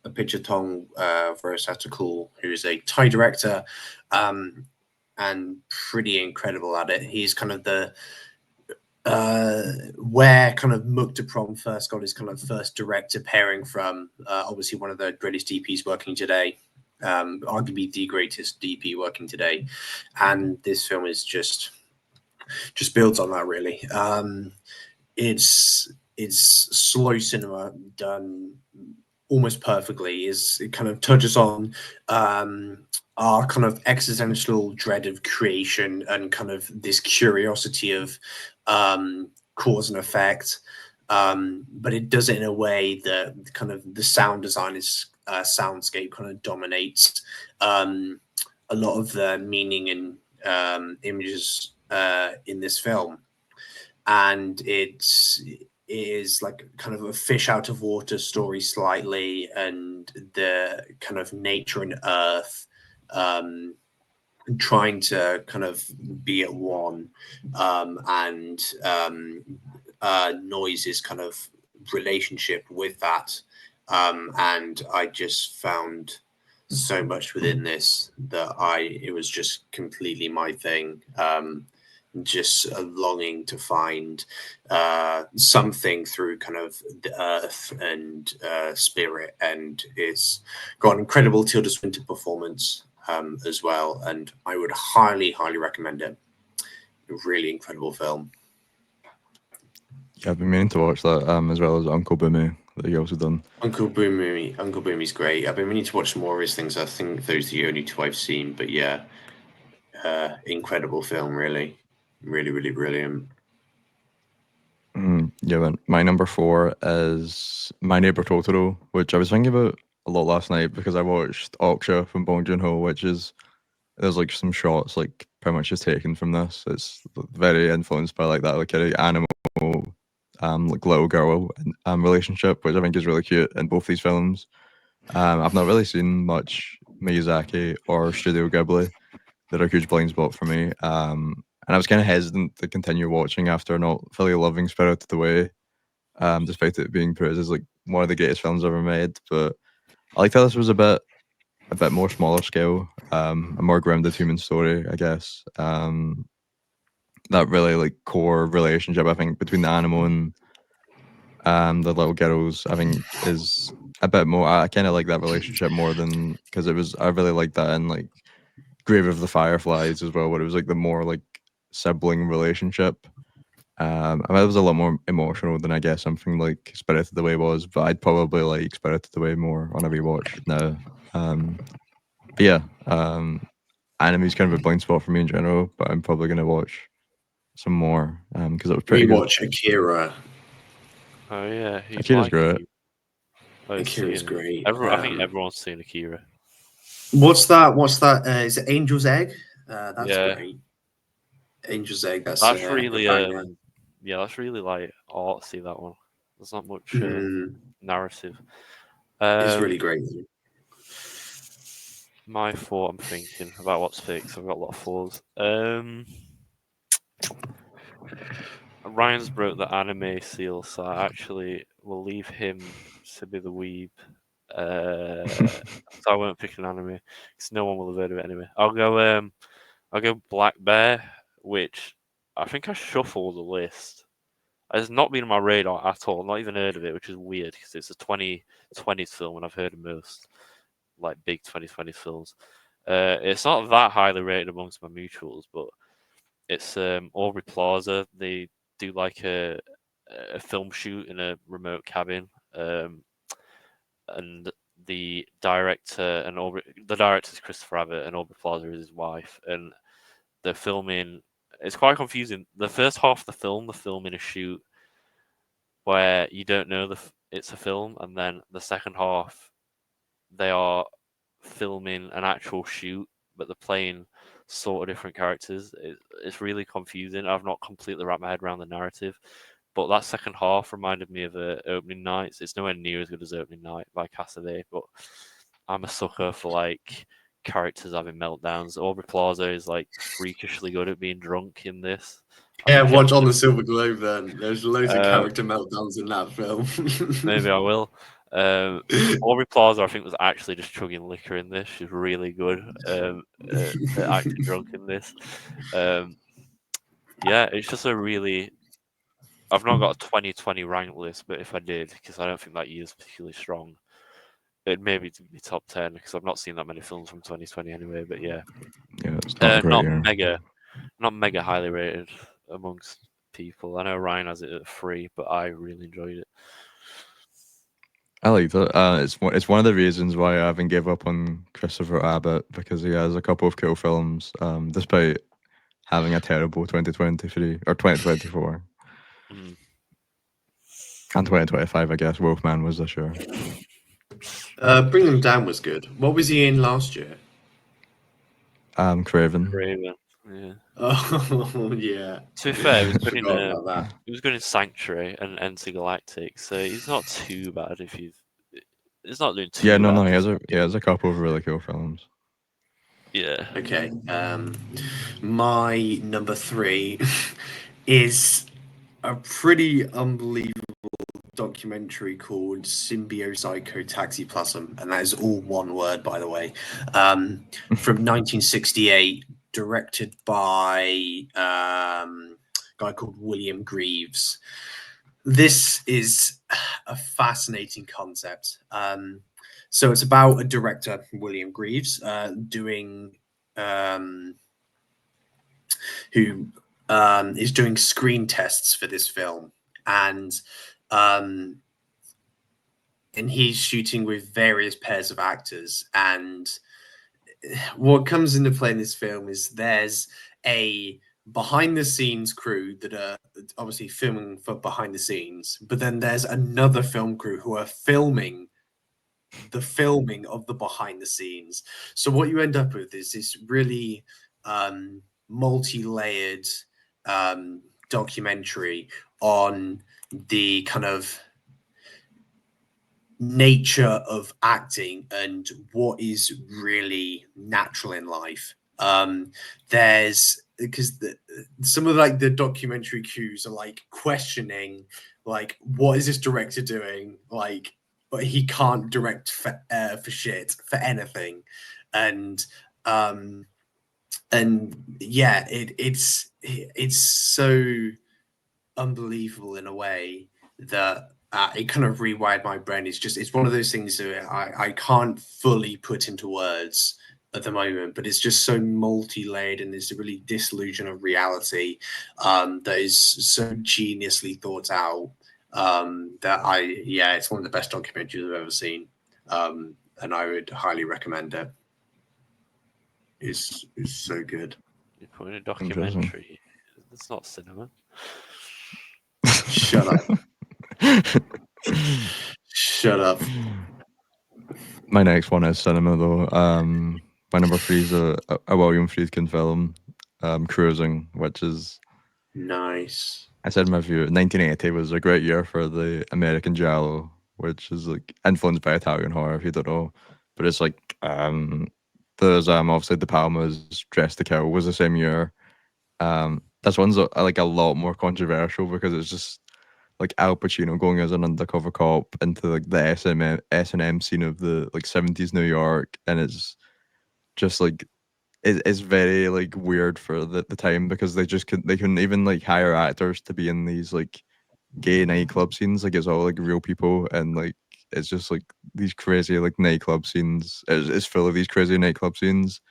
Apichatong Verosatakul, who is a Thai director, and pretty incredible at it. He's kind of the where kind of Muktaprom first got his kind of first director pairing from. Obviously, one of the greatest DPs working today, arguably the greatest DP working today, and this film is just builds on that really. It's slow cinema done almost perfectly. It kind of touches on our kind of existential dread of creation and kind of this curiosity of cause and effect, but it does it in a way that kind of the sound design is soundscape kind of dominates a lot of the meaning and images in this film, and it is like kind of a fish out of water story slightly, and the kind of nature and earth trying to kind of be at one, and noise's kind of relationship with that, and I just found so much within this that it was just completely my thing. Just a longing to find something through kind of the earth and spirit, and it's got an incredible Tilda Swinton performance as well, and I would highly recommend it. A really incredible film. Yeah, I've been meaning to watch that as well as Uncle Boomy that you also done. Uncle Boomy's great. I've been meaning to watch more of his things. I think those are the only 2 I've seen, but yeah, incredible film, really brilliant. Yeah, man. My number 4 is My Neighbor Totoro, which I was thinking about a lot last night because I watched Oksha from Bong Joon, which is there's like some shots like pretty much just taken from this. It's very influenced by like that like kind of animal like little girl relationship, which I think is really cute in both these films. I've not really seen much Miyazaki or Studio Ghibli. They're a huge blind spot for me. And I was kind of hesitant to continue watching after not fully loving Spirited Away, despite it being praised as like one of the greatest films ever made. But I liked how this was a bit more smaller scale, a more grounded human story, I guess. That really like core relationship I think between the animal and the little girls I think is a bit more. I kind of like that relationship more than because I really like that in like Grave of the Fireflies as well, where it was like the more like sibling relationship. I mean, it was a lot more emotional than I guess something like Spirited Away was, but I'd probably like Spirited Away more on a rewatch now. But yeah, anime's kind of a blind spot for me in general, but I'm probably gonna watch some more because it was pretty good. Rewatch Akira. Oh yeah, Akira's great. Akira's great. I think everyone's seen Akira. What's that? Is it Angel's Egg? That's Yeah. great. Angel's Egg. That's really a banger. that's really like artsy, that one. There's not much narrative. It's really great. My 4, I'm thinking about what's fixed. I've got a lot of 4s. Ryan's broke the anime seal, so I actually will leave him to be the weeb. So I won't pick an anime because no one will have heard of it anyway. I'll go Black Bear, which I think I shuffled the list. It's not been on my radar at all. Not even heard of it, which is weird because it's a 2020s film, and I've heard of most like big 2020s films. It's not that highly rated amongst my mutuals, but it's Aubrey Plaza. They do like a film shoot in a remote cabin, and the director is Christopher Abbott, and Aubrey Plaza is his wife, and they're filming. It's quite confusing. The first half of the film, they're filming a shoot where you don't know it's a film, and then the second half, they are filming an actual shoot, but they're playing sort of different characters. It's really confusing. I've not completely wrapped my head around the narrative. But that second half reminded me of Opening Nights. It's nowhere near as good as Opening Night by Cassaday, but I'm a sucker for like characters having meltdowns. Aubrey Plaza is like freakishly good at being drunk in this. Yeah, watch On the Silver Globe then. There's loads of Uh, character meltdowns in that film. Maybe I will. Aubrey Plaza, I think, was actually just chugging liquor in this. She's really good at acting drunk in this. Yeah, it's just a really. I've not got a 2020 rank list, but if I did, because I don't think that year's particularly strong, it'd maybe be top 10 because I've not seen that many films from 2020 anyway. But yeah, it's not a great year. Not mega highly rated amongst people. I know Ryan has it at 3, but I really enjoyed it. I liked it. It's one of the reasons why I haven't gave up on Christopher Abbott, because he has a couple of cool films, despite having a terrible 2023 or 2024. Mm. And 2025, I guess. Wolfman was this year. Bring Them Down was good. What was he in last year? Craven. Yeah. Oh yeah. To be fair, he was good in Sanctuary and Intergalactic, so he's not too bad if you've. He's not doing too bad. No, he has a couple of really cool films. Yeah. Okay. My number 3 is a pretty unbelievable documentary called Symbiopsychotaxiplasm, and that is all one word, by the way. From 1968, directed by a guy called William Greaves. This is a fascinating concept. So it's about a director, William Greaves, who is doing screen tests for this film, and he's shooting with various pairs of actors. And what comes into play in this film is there's a behind the scenes crew that are obviously filming for behind the scenes, but then there's another film crew who are filming the filming of the behind the scenes. So what you end up with is this really multi-layered documentary on the kind of nature of acting and what is really natural in life. There's because some of like the documentary cues are like questioning, like, what is this director doing? Like, but he can't direct for shit, for anything. And yeah, it's so unbelievable in a way that it kind of rewired my brain. It's one of those things that I can't fully put into words at the moment, but it's just so multi-layered, and there's a really disillusion of reality that is so geniusly thought out. It's one of the best documentaries I've ever seen, and I would highly recommend it. It's so good. You're putting a documentary. It's not cinema. Shut up. Shut up. My next one is cinema, though. My number 3 is a William Friedkin film, Cruising, which is nice. I said in my review, 1980 was a great year for the American giallo, which is like influenced by Italian horror, if you don't know. But it's like there's obviously De Palma's Dress to Kill was the same year. This one's like a lot more controversial because it's just like Al Pacino going as an undercover cop into like the S&M scene of the like 70s New York, and it's just like it's very like weird for the time because they couldn't even like hire actors to be in these like gay nightclub scenes. Like it's all like real people, and like it's just like these crazy like nightclub scenes. It's full of these crazy nightclub scenes,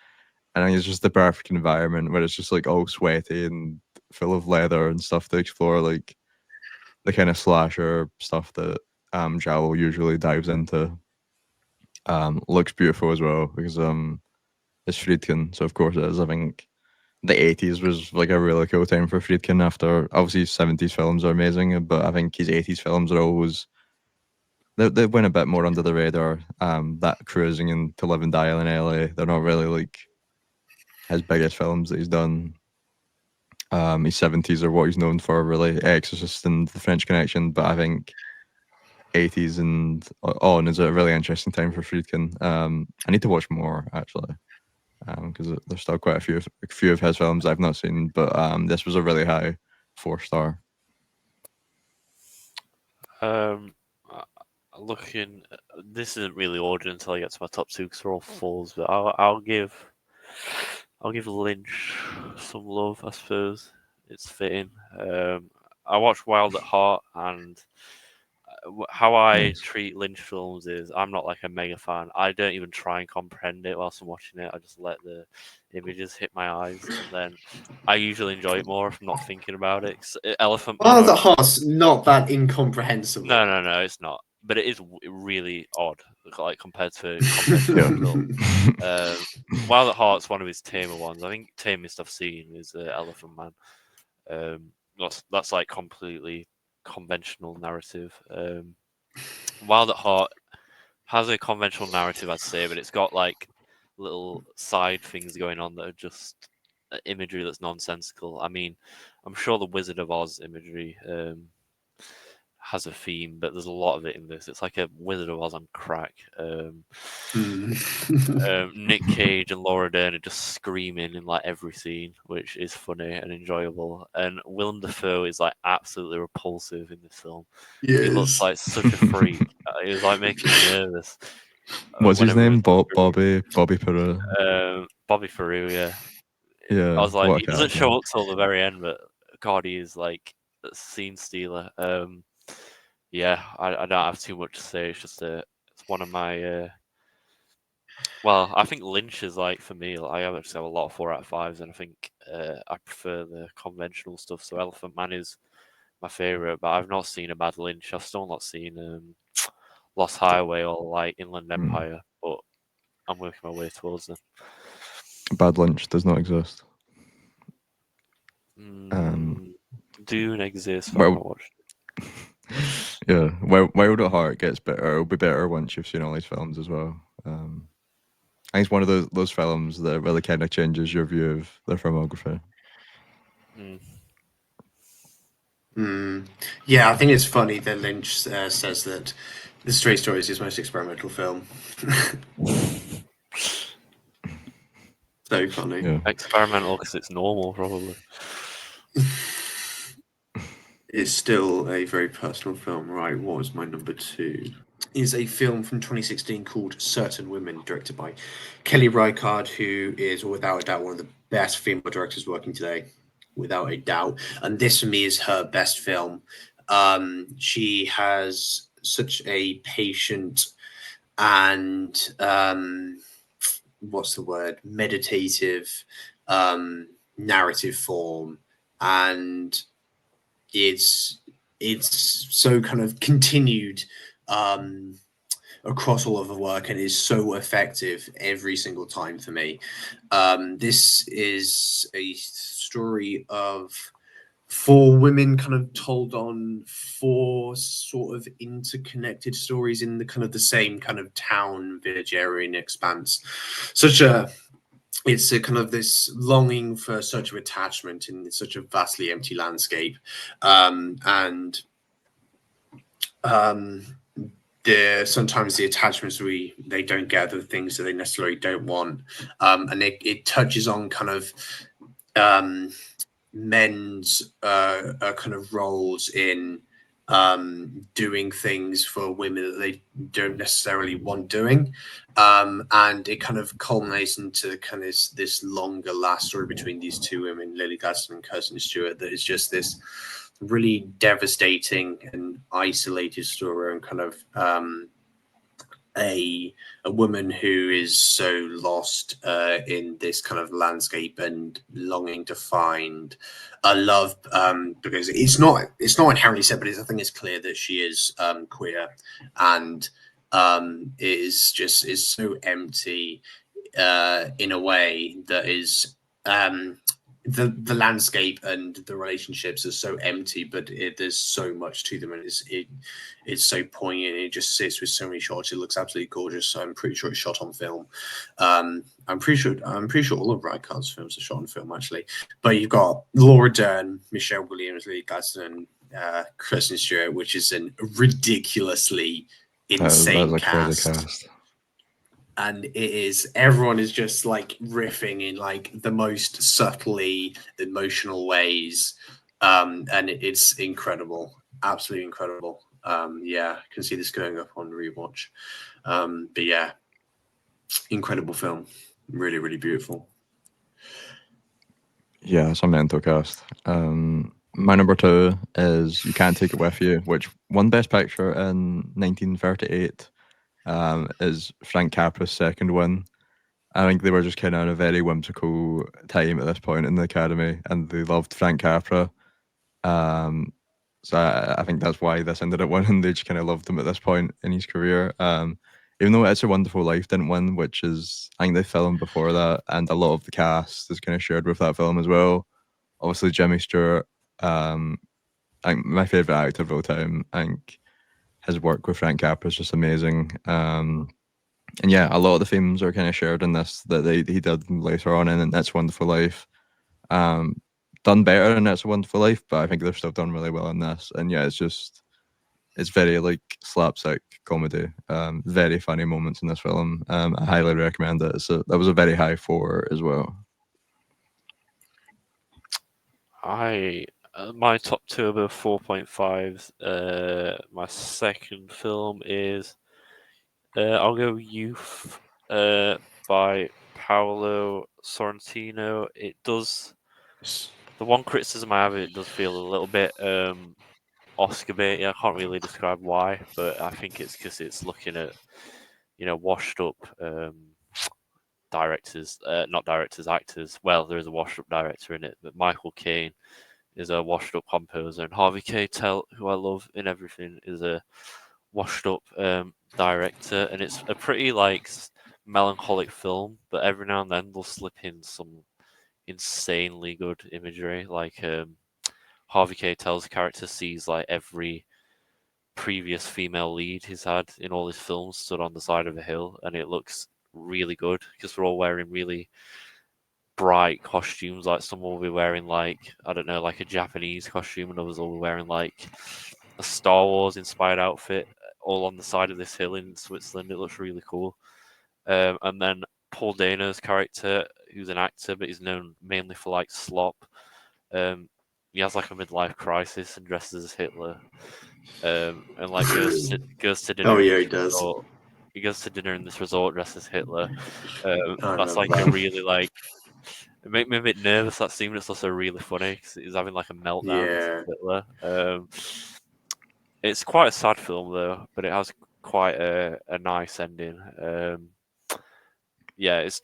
and I think it's just the perfect environment where it's just like all sweaty and full of leather and stuff to explore like the kind of slasher stuff that giallo usually dives into. Looks beautiful as well because it's Friedkin, so of course it is. I think the 80s was like a really cool time for Friedkin. After obviously 70s films are amazing, but I think his 80s films are always they went a bit more under the radar. That Cruising and To Live and Die in LA, they're not really like his biggest films that he's done. His 70s are what he's known for, really. Exorcist and The French Connection, but I think 80s and on is a really interesting time for Friedkin. I need to watch more, actually, because there's still quite a few of his films I've not seen, but this was a really high 4-star. Looking, this isn't really ordered until I get to my top 2 because they're all 4s, but I'll give Lynch some love, I suppose. It's fitting. I watched Wild at Heart, and how I treat Lynch films is I'm not like a mega fan. I don't even try and comprehend it whilst I'm watching it. I just let the images hit my eyes, and then I usually enjoy it more if I'm not thinking about it. Elephant Man. Wild at Heart's not that incomprehensible. No, it's not. But it is really odd, like compared to conventional film. Wild at Heart's one of his tamer ones. I think tamest I've seen is Elephant Man. That's like completely conventional narrative. Wild at Heart has a conventional narrative, I'd say, but it's got like little side things going on that are just imagery that's nonsensical. I mean, I'm sure the Wizard of Oz imagery has a theme, but there's a lot of it in this. It's like a Wizard of Oz on crack. Nick Cage and Laura Dern are just screaming in like every scene, which is funny and enjoyable. And Willem Dafoe is like absolutely repulsive in this film. Yes. He looks like such a freak. He was like making me nervous. What's his name? Bobby Peru. Bobby Peru, yeah. Yeah. I was like, he doesn't show up till the very end, but God, he is like a scene stealer. Yeah, I don't have too much to say. It's just it's one of my. Well, I think Lynch is like for me. I actually have a lot of 4 out of 5s, and I think I prefer the conventional stuff. So Elephant Man is my favorite, but I've not seen a bad Lynch. I've still not seen Lost Highway or like Inland Empire, but I'm working my way towards them. Bad Lynch does not exist. Dune exists. But I've not watched it. Yeah, Wild at Heart gets better. It'll be better once you've seen all these films as well. I think it's one of those films that really kind of changes your view of their filmography. Yeah, I think it's funny that Lynch says that The Stray Story is his most experimental film. So funny. Yeah. Experimental because it's normal, probably. It's still a very personal film. Right, what was my number 2? Is a film from 2016 called Certain Women, directed by Kelly Reichardt, who is without a doubt one of the best female directors working today, without a doubt. And this for me is her best film. She has such a patient and meditative narrative form, and it's so kind of continued across all of the work, and is so effective every single time for me. This is a story of 4 women kind of told on 4 sort of interconnected stories in the kind of the same kind of town, village area and expanse. It's a kind of this longing for such an attachment in such a vastly empty landscape. Sometimes the attachments they don't get the things that they necessarily don't want. And it touches on kind of men's kind of roles in doing things for women that they don't necessarily want doing, and it kind of culminates into kind of this longer last story between these 2 women, Lily Gladstone and Kirsten Stewart, that is just this really devastating and isolated story, and kind of a woman who is so lost in this kind of landscape and longing to find a love, because it's not inherently said, but I think it's clear that she is queer, and is so empty in a way that is the landscape and the relationships are so empty, but there's so much to them, and it's so poignant. It just sits with so many shots. It looks absolutely gorgeous. So I'm pretty sure it's shot on film. I'm pretty sure all of Rijkaard's films are shot on film, actually. But you've got Laura Dern, Michelle Williams, Lily Gladstone, Kristen Stewart, which is a ridiculously insane that cast. Crazy cast. And everyone is just like riffing in like the most subtly emotional ways, and it's incredible, absolutely incredible. Yeah, I can see this going up on rewatch. But yeah, incredible film, really, really beautiful. Yeah, it's a mental cast. My number 2 is You Can't Take It With You, which won Best Picture in 1938. Is Frank Capra's second win. I think they were just kind of in a very whimsical time at this point in the Academy, and they loved Frank Capra. So I think that's why this ended up winning. They just kind of loved him at this point in his career. Even though It's a Wonderful Life didn't win, which is, I think, the film before that, and a lot of the cast is kind of shared with that film as well. Obviously, Jimmy Stewart, I think my favourite actor of all time. I think his work with Frank Capra is just amazing. And yeah, a lot of the themes are kind of shared in this that he did later on in It's a Wonderful Life. Done better in It's a Wonderful Life, but I think they're still done really well in this. And yeah, it's very like slapstick comedy. Very funny moments in this film. I highly recommend it. So that was a very high 4 as well. My top 2 are 4.5s. My second film is I'll go Youth by Paolo Sorrentino. It does. The one criticism I have, it does feel a little bit Oscar bait. I can't really describe why, but I think it's because it's looking at washed up directors, not directors, actors. Well, there is a washed up director in it, but Michael Caine is a washed up composer, and Harvey Keitel, who I love in everything, is a washed up director, and it's a pretty like melancholic film, but every now and then they'll slip in some insanely good imagery. Like Harvey Keitel's character sees like every previous female lead he's had in all his films stood on the side of a hill, and it looks really good because they're all wearing really bright costumes. Like some will be wearing like, I don't know, like a Japanese costume, and others will be wearing like a Star Wars inspired outfit, all on the side of this hill in Switzerland. It looks really cool. And then Paul Dano's character, who's an actor, but he's known mainly for like Slop. He has like a midlife crisis and dresses as Hitler. And like goes to dinner. Oh yeah, he does. Resort. He goes to dinner in this resort dressed as Hitler. That's like a really like. It made me a bit nervous, that scene, but it's also really funny because he's having like a meltdown as Hitler. It's quite a sad film though, but it has quite a nice ending. Yeah, it's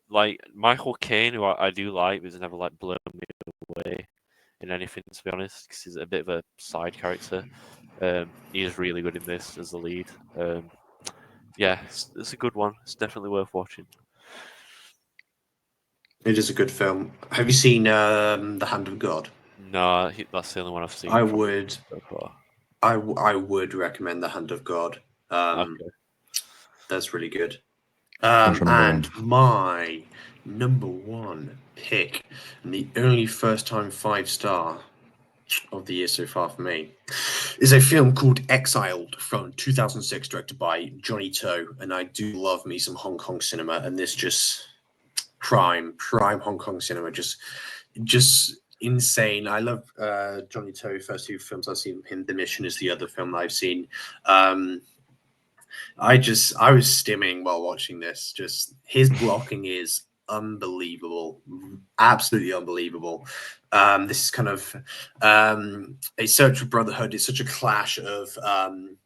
like Michael Caine, who I do like, but he's never like blown me away in anything, to be honest, because he's a bit of a side character. He is really good in this as the lead. Yeah, it's a good one. It's definitely worth watching. It is a good film. Have you seen The Hand of God? No, that's the only one I've seen. I would. So far. I would recommend The Hand of God. Okay. That's really good. And my number 1 pick, and the only first-time 5-star of the year so far for me, is a film called Exiled from 2006, directed by Johnny To. And I do love me some Hong Kong cinema, and this just prime Hong Kong cinema, just insane. I love Johnny To. First 2 films I've seen him. The Mission is the other film that I've seen. I was stimming while watching this. Just his blocking is unbelievable, absolutely unbelievable. This is kind of a search for brotherhood. It's such a clash of kind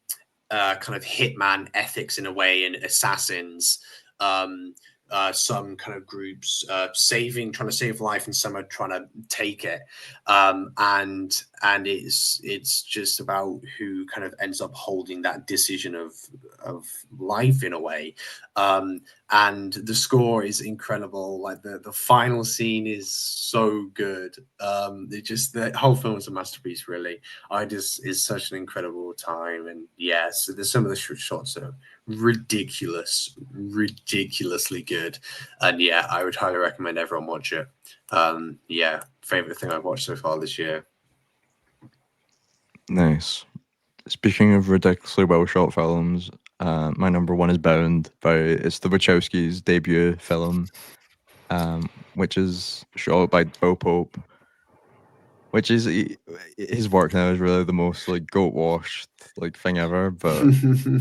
of hitman ethics in a way and assassins. Some kind of groups trying to save life, and some are trying to take it. And and it's just about who kind of ends up holding that decision of life in a way. And the score is incredible. Like the final scene is so good. The whole film is a masterpiece, really. It's such an incredible time, and so there's some of the shots are ridiculously good, and I would highly recommend everyone watch it. Favorite thing I've watched so far this year. Nice. Speaking of ridiculously well shot films, my number one is Bound. It's the Wachowskis' debut film, which is shot by Bo Pope, which is his work now is really the most like goat washed like thing ever. But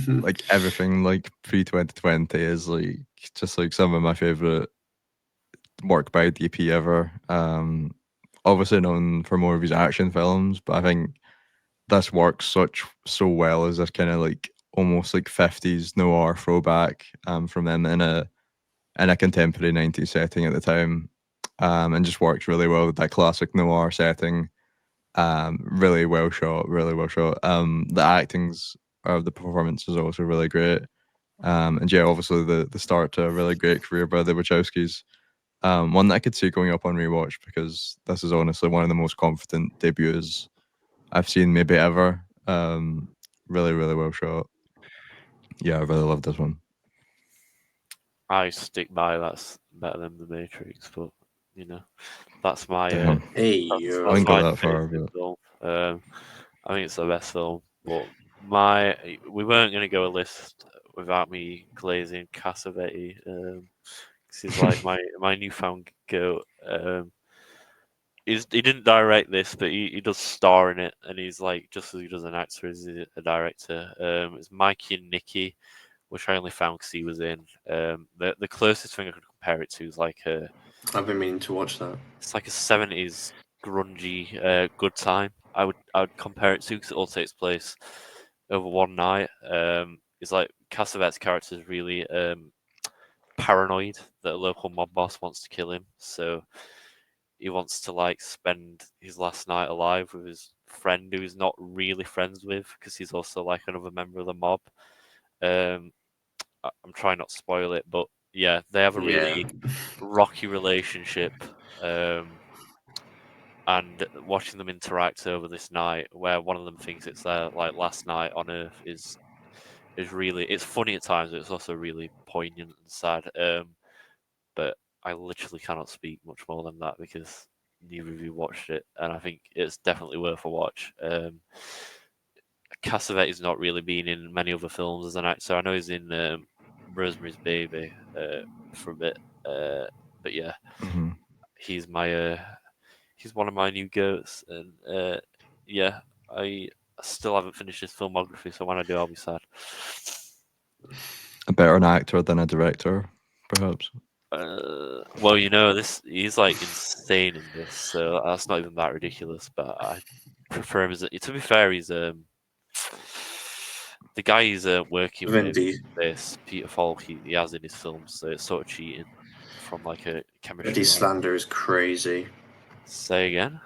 like everything like pre-2020 is like just like some of my favorite work by DP ever. Obviously known for more of his action films, but I think this works so well as this kind of like almost like 50s noir throwback from them in a contemporary 90s setting at the time, and just works really well with that classic noir setting. Really well shot. The acting's the performance is also really great, and obviously the start to a really great career by the Wachowskis. One that I could see going up on rewatch, because this is honestly one of the most confident debuts I've seen maybe ever. Really well shot. Yeah, I really love this one. I stick by that's better than The Matrix, but that's my Damn. Hey, that's yo. I wouldn't go my that far, favourite but film. I think it's the best film, but we weren't going to go a list without me glazing Cassavetes. This is like my newfound goat. He didn't direct this, but he does star in it, and he's like just as he does an actor as a director. It's Mikey and Nicky, which I only found because he was in. The closest thing I could compare it to is like I've been meaning to watch that. It's like a 70s grungy Good Time. I would compare it to, because it all takes place over one night. It's like Cassavetes' character is really paranoid that a local mob boss wants to kill him, so he wants to like spend his last night alive with his friend who he's not really friends with, because he's also like another member of the mob. I'm trying not to spoil it, but yeah, they have a really rocky relationship. And watching them interact over this night, where one of them thinks it's their like last night on Earth, is really, it's funny at times, but it's also really poignant and sad. But I literally cannot speak much more than that, because neither of you watched it, and I think it's definitely worth a watch. Cassavetes not really been in many other films as an actor. I know he's in Rosemary's Baby for a bit, but yeah, he's one of my new goats, and I still haven't finished his filmography, so when I do, I'll be sad. A better an actor than a director, perhaps. Well, he's like insane in this, so that's not even that ridiculous. But I prefer him to be fair, he's the guy he's working with. This Peter Falk, he has in his films, so it's sort of cheating from like a chemistry. Cassavetes slander is crazy. Say again.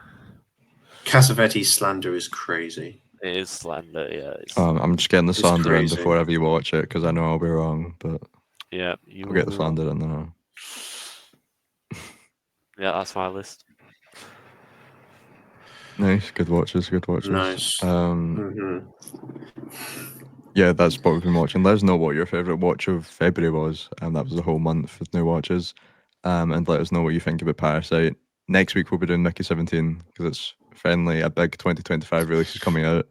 Cassavetes slander is crazy. It is slander, yeah. I'm just getting the slander in before ever you watch it, because I know I'll be wrong, but yeah, I'll get the slander in there. Yeah, that's my list. Nice, good watches. Nice. Yeah, that's what we've been watching. Let us know what your favourite watch of February was, and that was the whole month with new watches. And let us know what you think about Parasite. Next week we'll be doing Mickey 17, because it's finally a big 2025 release is coming out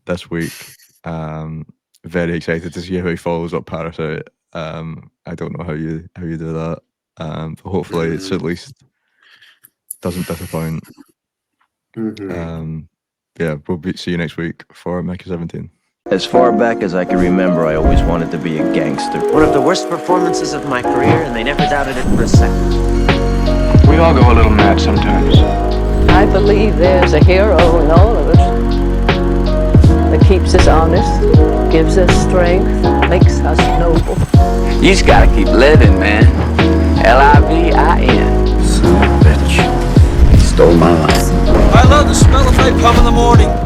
this week. Very excited to see how he follows up Parasite. I don't know how you do that, but hopefully it's at least doesn't disappoint. Yeah, see you next week for Mickey 17. As far back as I can remember, I always wanted to be a gangster. One of the worst performances of my career, and they never doubted it for a second. We all go a little mad sometimes. I believe there's a hero in all of us that keeps us honest, gives us strength, makes us noble. You just gotta keep living, man. Livin. Son of a bitch. Stole my life. I love the smell of napalm in the morning.